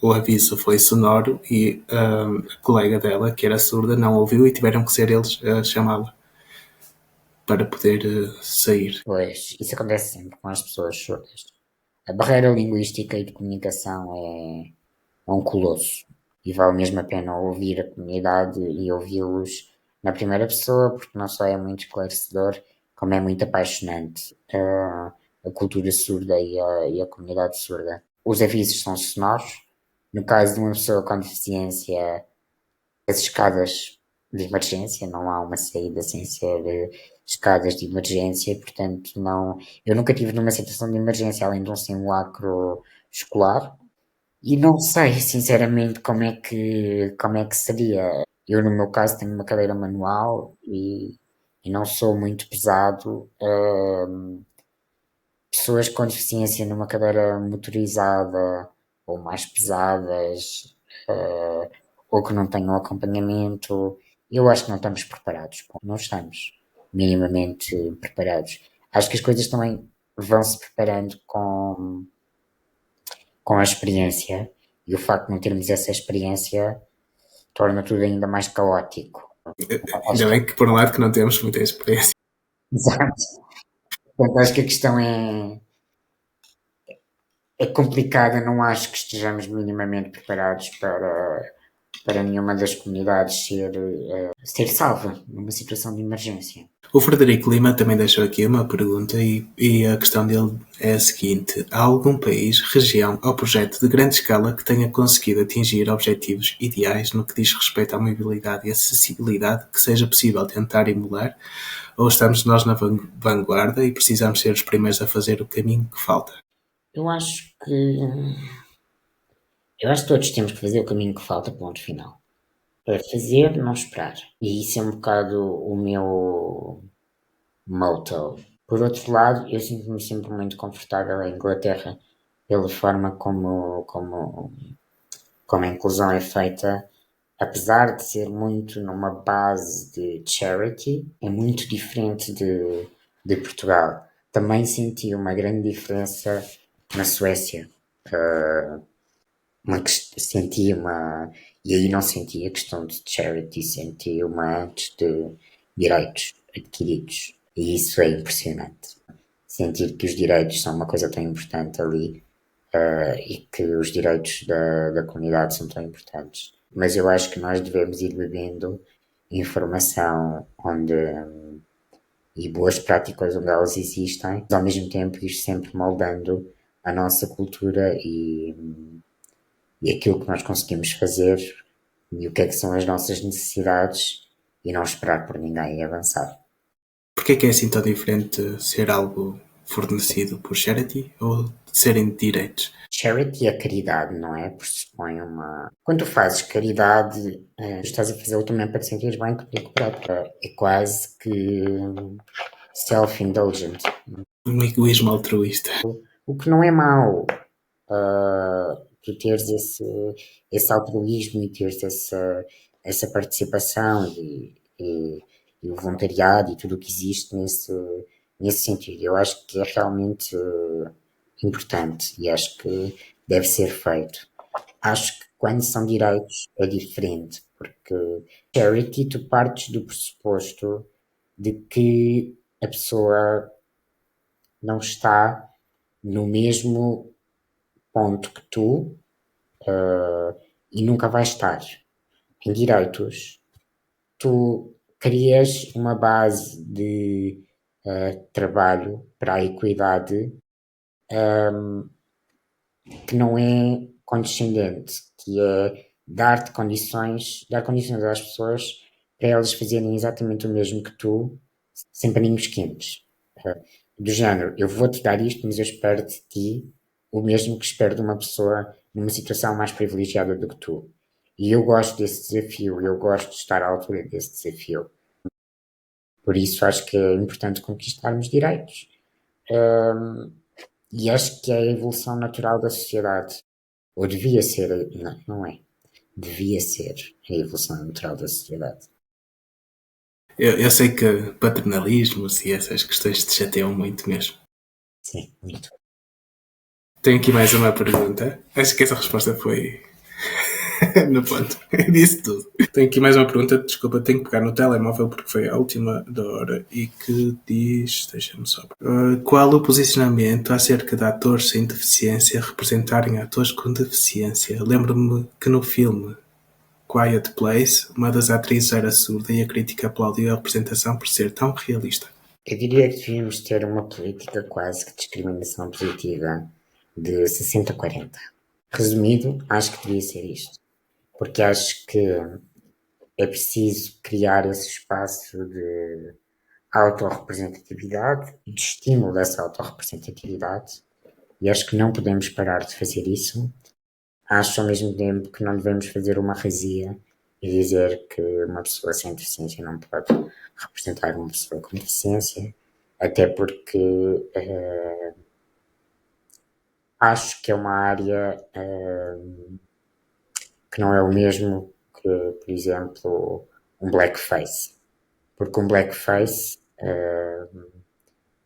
o aviso foi sonoro e a colega dela, que era surda, não ouviu e tiveram que ser eles a chamá-la para poder sair. Pois, isso acontece sempre com as pessoas surdas. A barreira linguística e de comunicação é um colosso e vale mesmo a pena ouvir a comunidade e ouvi-los na primeira pessoa, porque não só é muito esclarecedor, como é muito apaixonante a cultura surda e a comunidade surda. Os avisos são sonoros. No caso de uma pessoa com deficiência, as escadas de emergência, não há uma saída sem ser escadas de emergência, e, portanto, não. Eu nunca tive numa situação de emergência além de um simulacro escolar e não sei, sinceramente, como é que seria. Eu, no meu caso, tenho uma cadeira manual e não sou muito pesado. Pessoas com deficiência numa cadeira motorizada ou mais pesadas, eh, ou que não tenham acompanhamento, eu acho que não estamos preparados. Não estamos minimamente preparados. Acho que as coisas também vão se preparando com a experiência e o facto de não termos essa experiência torna tudo ainda mais caótico. Acho Ainda que, bem que, por um lado, que não temos muita experiência. exato. Portanto, acho que a questão é complicada, não acho que estejamos minimamente preparados para nenhuma das comunidades ser salva numa situação de emergência. O Frederico Lima também deixou aqui uma pergunta e a questão dele é a seguinte: há algum país, região ou projeto de grande escala que tenha conseguido atingir objetivos ideais no que diz respeito à mobilidade e acessibilidade que seja possível tentar emular? Ou estamos nós na vanguarda e precisamos ser os primeiros a fazer o caminho que falta? Eu acho que todos temos que fazer o caminho que falta, ponto final. Para fazer, não esperar. E isso é um bocado o meu motto. Por outro lado, eu sinto-me sempre muito confortável em Inglaterra pela forma como a inclusão é feita, apesar de ser muito numa base de charity, é muito diferente de Portugal. Também senti uma grande diferença na Suécia. E aí não senti a questão de charity, senti uma antes de direitos adquiridos. E isso é impressionante. Sentir que os direitos são uma coisa tão importante ali, e que os direitos da comunidade são tão importantes. Mas eu acho que nós devemos ir bebendo informação e boas práticas onde elas existem, mas ao mesmo tempo ir sempre moldando a nossa cultura e aquilo que nós conseguimos fazer e o que é que são as nossas necessidades e não esperar por ninguém e avançar. Porquê que é assim tão diferente ser algo fornecido por charity ou serem direitos? Charity é caridade, não é? Pressupõe uma. Quando tu fazes caridade, estás a fazê-lo também para te sentires bem comigo próprio. É quase que self-indulgent. Um egoísmo altruísta. O que não é mau. Tu teres esse altruísmo e teres essa participação e o voluntariado e tudo o que existe nesse sentido. Eu acho que é realmente importante e acho que deve ser feito. Acho que quando são direitos é diferente, porque charity tu partes do pressuposto de que a pessoa não está no mesmo ponto que tu e nunca vai estar. Em direitos, tu crias uma base de trabalho para a equidade que não é condescendente, que é dar condições às pessoas para elas fazerem exatamente o mesmo que tu, sem paninhos quentes. Do género, eu vou-te dar isto, mas eu espero de ti o mesmo que espero de uma pessoa numa situação mais privilegiada do que tu. E eu gosto desse desafio, eu gosto de estar à altura desse desafio. Por isso acho que é importante conquistarmos direitos. E acho que é a evolução natural da sociedade. Ou devia ser, não é. Devia ser a evolução natural da sociedade. Eu sei que paternalismos e essas questões te chateiam muito mesmo. Sim, muito. Tenho aqui mais uma pergunta. Acho que essa resposta foi no ponto. Disse tudo. Tenho aqui mais uma pergunta. Desculpa, tenho que pegar no telemóvel porque foi a última da hora e que diz... Deixa-me só... qual o posicionamento acerca de atores sem deficiência representarem atores com deficiência? Lembro-me que no filme Quiet Place, uma das atrizes era surda e a crítica aplaudiu a representação por ser tão realista. Eu diria que devíamos ter uma política quase que de discriminação positiva de 60-40. Resumido, acho que devia ser isto. Porque acho que é preciso criar esse espaço de autorrepresentatividade, de estímulo dessa autorrepresentatividade, e acho que não podemos parar de fazer isso. Acho ao mesmo tempo que não devemos fazer uma razia e dizer que uma pessoa sem deficiência não pode representar uma pessoa com deficiência, até porque acho que é uma área que não é o mesmo que, por exemplo, um blackface. Porque um blackface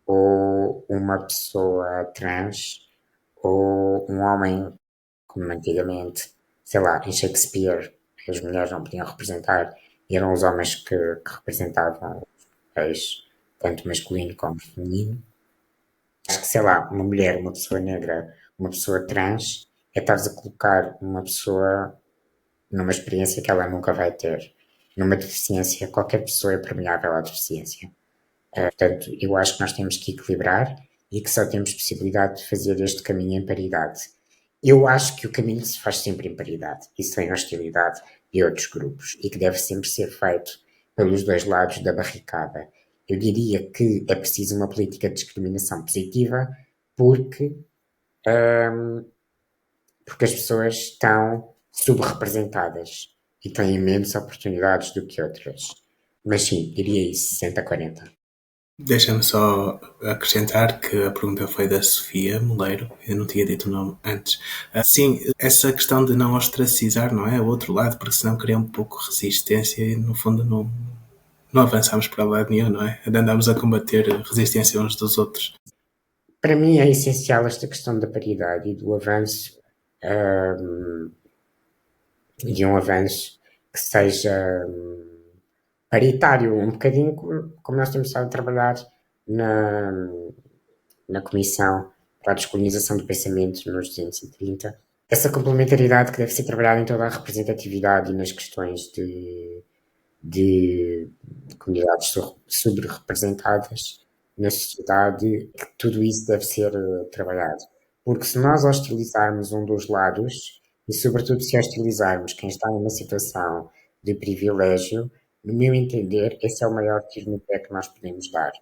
ou uma pessoa trans ou um homem, como antigamente, sei lá, em Shakespeare, as mulheres não podiam representar, e eram os homens que representavam os papéis, tanto masculino como feminino. Acho que, sei lá, uma mulher, uma pessoa negra, uma pessoa trans, é estares a colocar uma pessoa numa experiência que ela nunca vai ter. Numa deficiência, qualquer pessoa é permeável à deficiência. Portanto, eu acho que nós temos que equilibrar e que só temos possibilidade de fazer este caminho em paridade. Eu acho que o caminho se faz sempre em paridade e sem hostilidade de outros grupos e que deve sempre ser feito pelos dois lados da barricada. Eu diria que é preciso uma política de discriminação positiva porque, porque as pessoas estão subrepresentadas e têm menos oportunidades do que outras. Mas sim, diria isso, 60-40. Deixa-me só acrescentar que a pergunta foi da Sofia Moleiro, eu não tinha dito o nome antes. Sim, essa questão de não ostracizar, não é? O outro lado, porque senão cria um pouco resistência e no fundo não avançamos para lado nenhum, não é? Andamos a combater resistência uns dos outros. Para mim é essencial esta questão da paridade e do avanço, e um avanço que seja paritário, um bocadinho como nós temos estado a trabalhar na Comissão para a Descolonização do Pensamento nos 230. Essa complementaridade que deve ser trabalhada em toda a representatividade e nas questões de comunidades subrepresentadas na sociedade, que tudo isso deve ser trabalhado. Porque se nós hostilizarmos um dos lados, e sobretudo se hostilizarmos quem está numa situação de privilégio, no meu entender, esse é o maior tiro no pé que nós podemos dar.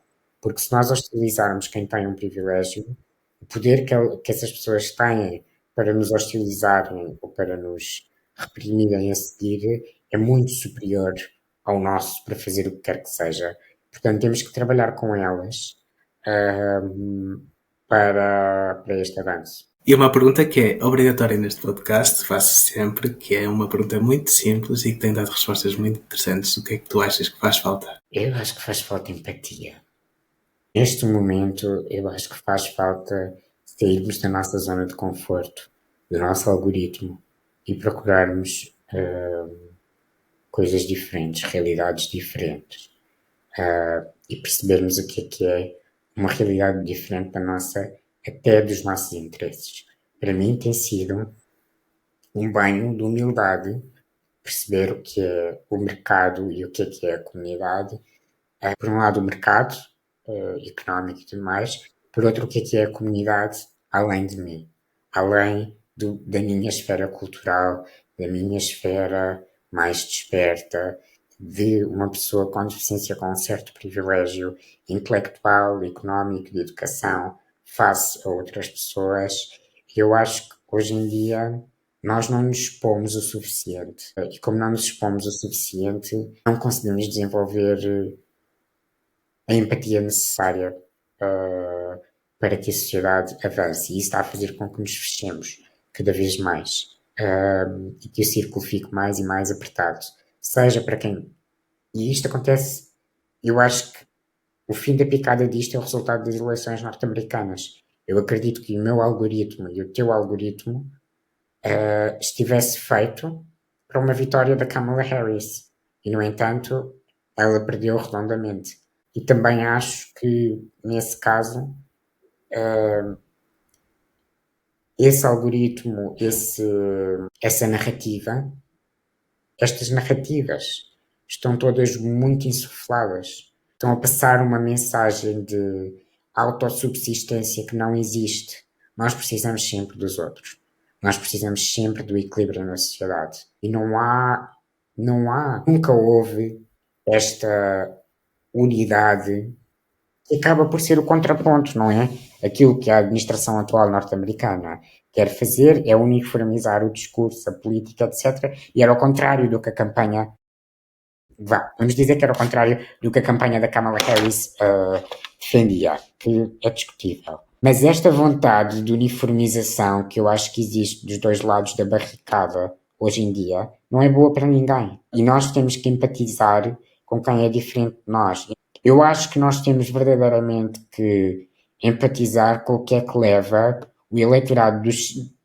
Porque se nós hostilizarmos quem tem um privilégio, o poder que essas pessoas têm para nos hostilizarem ou para nos reprimirem a seguir é muito superior ao nosso para fazer o que quer que seja. Portanto, temos que trabalhar com elas para este avanço. E uma pergunta que é obrigatória neste podcast, faço sempre, que é uma pergunta muito simples e que tem dado respostas muito interessantes. O que é que tu achas que faz falta? Eu acho que faz falta empatia. Neste momento, eu acho que faz falta sairmos da nossa zona de conforto, do nosso algoritmo e procurarmos coisas diferentes, realidades diferentes. E percebermos o que é uma realidade diferente da nossa, até dos nossos interesses. Para mim tem sido um banho de humildade perceber o que é o mercado e o que é a comunidade. Por um lado o mercado económico e tudo mais, por outro o que é a comunidade além de mim, além da minha esfera cultural, da minha esfera mais desperta, de uma pessoa com deficiência com um certo privilégio intelectual, económico, de educação, face a outras pessoas. Eu acho que hoje em dia nós não nos expomos o suficiente. E como não nos expomos o suficiente, não conseguimos desenvolver a empatia necessária para que a sociedade avance. E isso está a fazer com que nos fechemos cada vez mais. E que o círculo fique mais e mais apertado. Seja para quem. E isto acontece, eu acho que o fim da picada disto é o resultado das eleições norte-americanas. Eu acredito que o meu algoritmo e o teu algoritmo estivesse feito para uma vitória da Kamala Harris. E, no entanto, ela perdeu redondamente. E também acho que, nesse caso, esse algoritmo, essa narrativa, estas narrativas estão todas muito insufladas. Estão a passar uma mensagem de autossubsistência que não existe. Nós precisamos sempre dos outros. Nós precisamos sempre do equilíbrio na sociedade. E nunca houve esta unidade que acaba por ser o contraponto, não é? Aquilo que a administração atual norte-americana quer fazer é uniformizar o discurso, a política, etc. E era ao contrário do que a campanha. Vamos dizer que era ao contrário do que a campanha da Kamala Harris defendia, que é discutível. Mas esta vontade de uniformização que eu acho que existe dos dois lados da barricada hoje em dia não é boa para ninguém. E nós temos que empatizar com quem é diferente de nós. Eu acho que nós temos verdadeiramente que empatizar com o que é que leva o eleitorado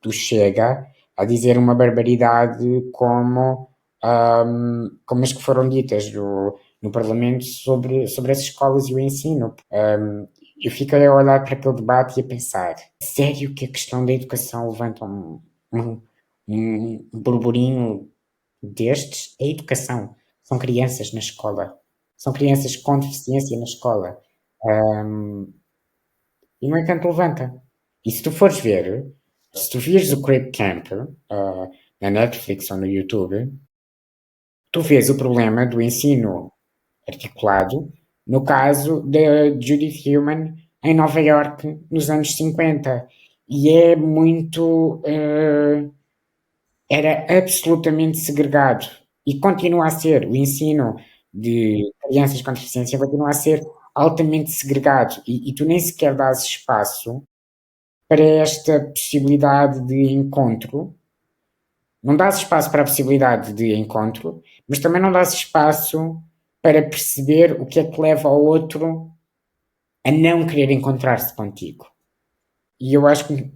do Chega a dizer uma barbaridade como as que foram ditas no Parlamento sobre as escolas e o ensino. Eu fiquei a olhar para aquele debate e a pensar, sério que a questão da educação levanta um burburinho destes é a educação. São crianças na escola. São crianças com deficiência na escola. E, no entanto, levanta. E se tu fores ver, se tu vires o Creep Camp na Netflix ou no YouTube, tu vês o problema do ensino articulado no caso da Judith Heumann em Nova York nos anos 50. E é muito. Era absolutamente segregado. E continua a ser. O ensino de crianças com deficiência continua a ser altamente segregado. E tu nem sequer dás espaço para esta possibilidade de encontro. Não dás espaço para a possibilidade de encontro, mas também não dás espaço para perceber o que é que leva ao outro a não querer encontrar-se contigo. E eu acho que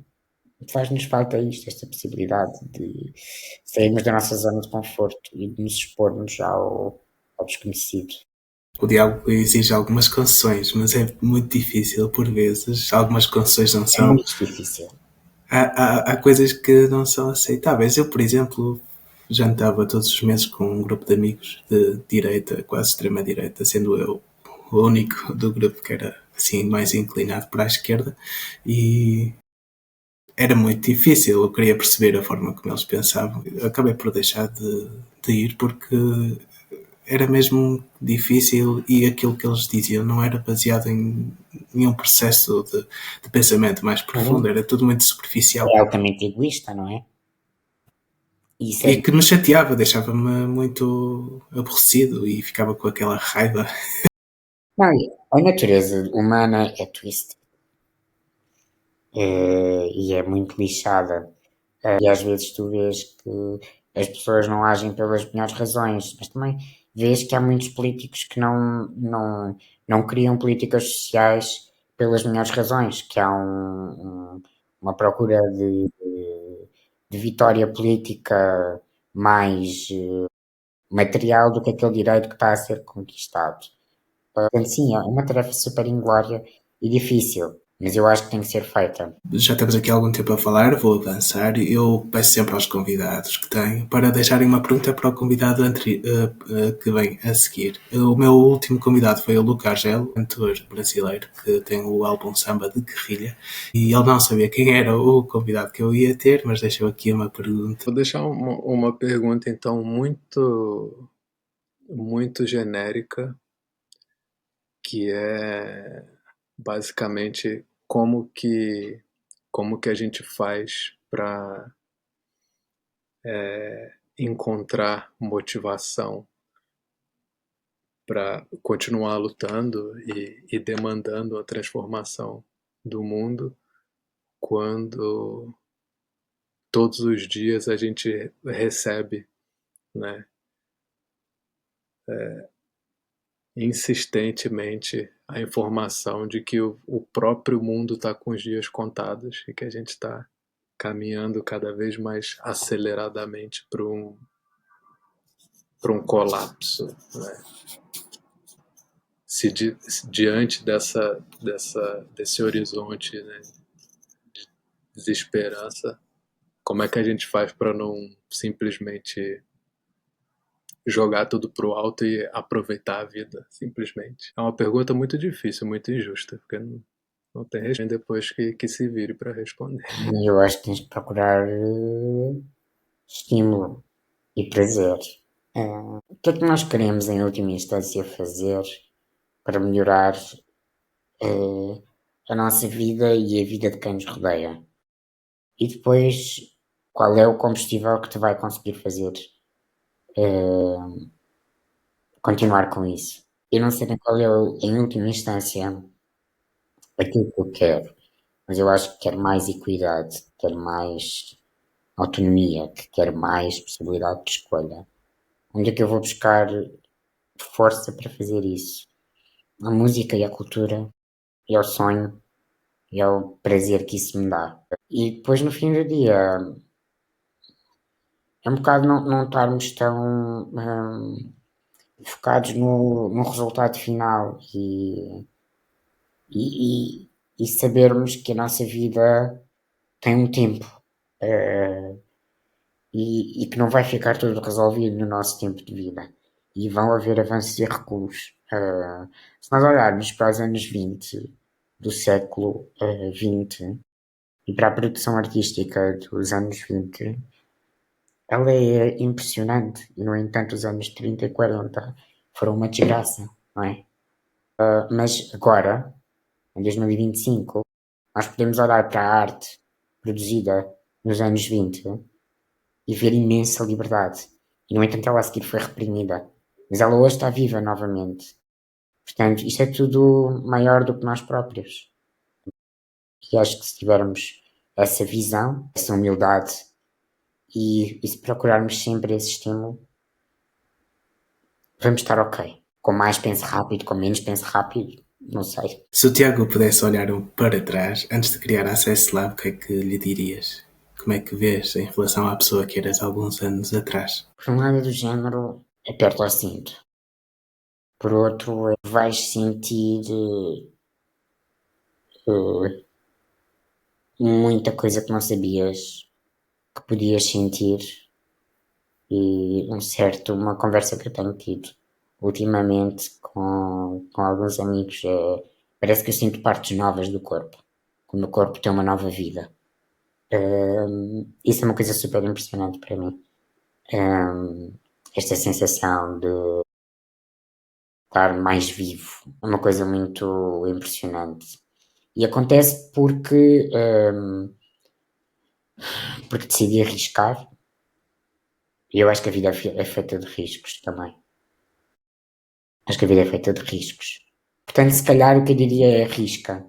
faz-nos falta isto, esta possibilidade de sairmos da nossa zona de conforto e de nos expormos ao desconhecido. O diálogo exige algumas concessões, mas é muito difícil por vezes. Algumas concessões não É são. muito difícil. Há coisas que não são aceitáveis. Eu, por exemplo, jantava todos os meses com um grupo de amigos de direita, quase extrema-direita, sendo eu o único do grupo que era assim mais inclinado para a esquerda, e era muito difícil. Eu queria perceber a forma como eles pensavam. Eu acabei por deixar de ir porque era mesmo difícil e aquilo que eles diziam não era baseado em nenhum processo de pensamento mais profundo, era tudo muito superficial. É altamente egoísta, não é? Isso E que me chateava, deixava-me muito aborrecido e ficava com aquela raiva. Não, a natureza humana é twist. E é muito lixada. E às vezes tu vês que as pessoas não agem pelas melhores razões, mas também vês que há muitos políticos que não criam políticas sociais pelas melhores razões, que há uma procura de vitória política mais material do que aquele direito que está a ser conquistado. Portanto, sim, é uma tarefa super inglória e difícil, mas eu acho que tem que ser feita. Já estamos aqui há algum tempo a falar, vou avançar. Eu peço sempre aos convidados que tenho para deixarem uma pergunta para o convidado que vem a seguir. O meu último convidado foi o Luca Argelo, cantor brasileiro que tem o álbum Samba de Guerrilha, e ele não sabia quem era o convidado que eu ia ter, mas deixou aqui uma pergunta. Vou deixar uma pergunta, então, muito, muito genérica, que é basicamente como que a gente faz para encontrar motivação para continuar lutando e demandando a transformação do mundo quando todos os dias a gente recebe, né, insistentemente a informação de que o próprio mundo está com os dias contados e que a gente está caminhando cada vez mais aceleradamente para um colapso, né? Se diante desse horizonte, né, de desesperança, como é que a gente faz para não simplesmente jogar tudo pro alto e aproveitar a vida, simplesmente? É uma pergunta muito difícil, muito injusta, porque não tem resposta depois que se vire para responder. Eu acho que tens que procurar estímulo e prazer. O que é que nós queremos, em última instância, fazer para melhorar a nossa vida e a vida de quem nos rodeia? E depois, qual é o combustível que te vai conseguir fazer continuar com isso? Eu não sei qual é, em última instância, aquilo que eu quero, mas eu acho que quero mais equidade, quero mais autonomia, que quero mais possibilidade de escolha. Onde é que eu vou buscar força para fazer isso? A música e a cultura, e ao sonho, e ao prazer que isso me dá. E depois, no fim do dia, é um bocado não estarmos tão focados no resultado final e, e sabermos que a nossa vida tem um tempo. e que não vai ficar tudo resolvido no nosso tempo de vida. E vão haver avanços e recuos. Se nós olharmos para os anos 20 do século XX e para a produção artística dos anos 20, ela é impressionante. E, no entanto, os anos 30 e 40 foram uma desgraça, não é? Mas agora, em 2025, nós podemos olhar para a arte produzida nos anos 20 e ver imensa liberdade. E, no entanto, ela a seguir foi reprimida. Mas ela hoje está viva novamente. Portanto, isto é tudo maior do que nós próprios. E acho que se tivermos essa visão, essa humildade e se procurarmos sempre esse estímulo, vamos estar ok. Com mais penso rápido, com menos penso rápido, não sei. Se o Tiago pudesse olhar para trás, antes de criar a Access Lab, o que é que lhe dirias? Como é que vês em relação à pessoa que eras alguns anos atrás? Por um lado do género, aperto ao cinto. Por outro, vais sentir muita coisa que não sabias que podias sentir, e uma conversa que eu tenho tido ultimamente com alguns amigos, parece que eu sinto partes novas do corpo, quando o corpo tem uma nova vida. Isso é uma coisa super impressionante para mim. Esta sensação de estar mais vivo é uma coisa muito impressionante. E acontece porque decidi arriscar. E eu acho que a vida é feita de riscos também. Acho que a vida é feita de riscos. Portanto, se calhar o que eu diria é arrisca.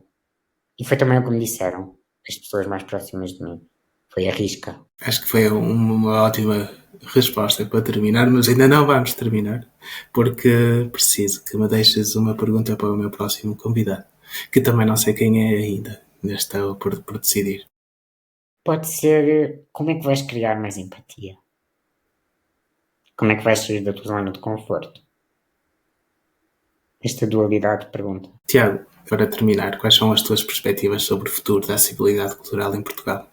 E foi também o que me disseram as pessoas mais próximas de mim. Foi arrisca. Acho que foi uma ótima resposta para terminar, mas ainda não vamos terminar, porque preciso que me deixes uma pergunta para o meu próximo convidado, que também não sei quem é ainda, ainda estou por decidir. Pode ser, como é que vais criar mais empatia? Como é que vais sair da tua zona de conforto? Esta dualidade de pergunta. Tiago, para terminar, quais são as tuas perspectivas sobre o futuro da acessibilidade cultural em Portugal?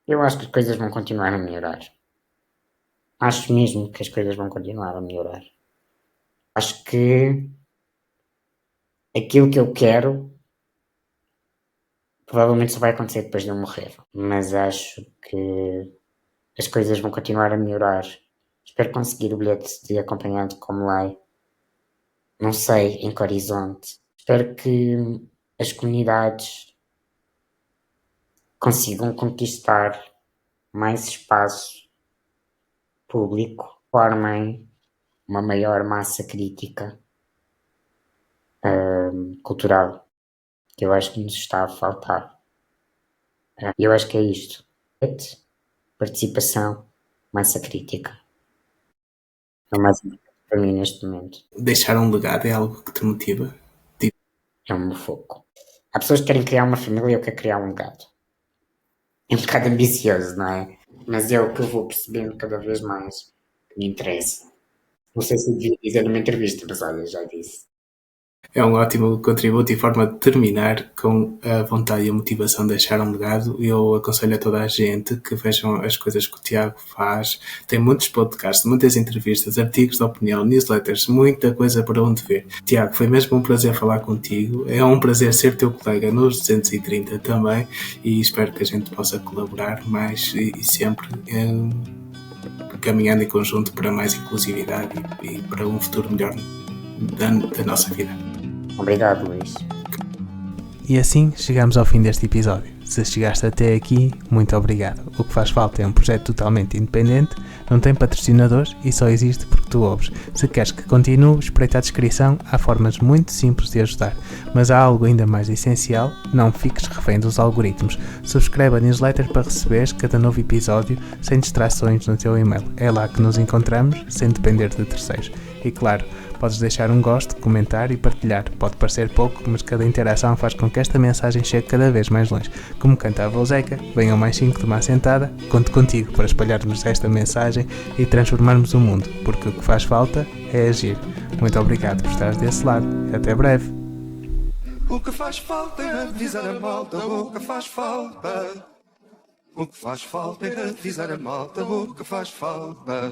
Eu acho que as coisas vão continuar a melhorar. Acho mesmo que as coisas vão continuar a melhorar. Acho que aquilo que eu quero provavelmente só vai acontecer depois de eu morrer. Mas acho que as coisas vão continuar a melhorar. Espero conseguir o bilhete de acompanhante como lei. Não sei em que horizonte. Espero que as comunidades consigam conquistar mais espaço público, formem uma maior massa crítica cultural, que eu acho que nos está a faltar. Eu acho que é isto. Participação, massa crítica. É o mais importante para mim neste momento. Deixar um legado é algo que te motiva? É o meu foco. Há pessoas que querem criar uma família e eu quero criar um legado. É um bocado ambicioso, não é? Mas é o que eu vou percebendo cada vez mais que me interessa. Não sei se eu devia dizer numa entrevista, mas olha, já disse. É um ótimo contributo e forma de terminar com a vontade e a motivação de deixar um legado. Eu aconselho a toda a gente que vejam as coisas que o Tiago faz. Tem muitos podcasts, muitas entrevistas, artigos de opinião, newsletters, muita coisa para onde ver. Tiago, foi mesmo um prazer falar contigo. É um prazer ser teu colega nos 230 também, e espero que a gente possa colaborar mais e sempre caminhando em conjunto para mais inclusividade e para um futuro melhor da nossa vida. Obrigado, Luís. E assim chegamos ao fim deste episódio. Se chegaste até aqui, muito obrigado. O que faz falta é um projeto totalmente independente, não tem patrocinadores e só existe porque tu ouves. Se queres que continue, espreita a descrição, há formas muito simples de ajudar. Mas há algo ainda mais essencial, não fiques refém dos algoritmos. Subscreve a newsletter para receberes cada novo episódio sem distrações no teu e-mail. É lá que nos encontramos, sem depender de terceiros. E claro, podes deixar um gosto, comentar e partilhar. Pode parecer pouco, mas cada interação faz com que esta mensagem chegue cada vez mais longe. Como cantava o Zeca, venham mais 5 de uma assentada, conto contigo para espalharmos esta mensagem e transformarmos o mundo, porque o que faz falta é agir. Muito obrigado por estares desse lado. Até breve. O que faz falta é avisar a malta. O que faz falta. O que faz falta é avisar a malta o que faz falta.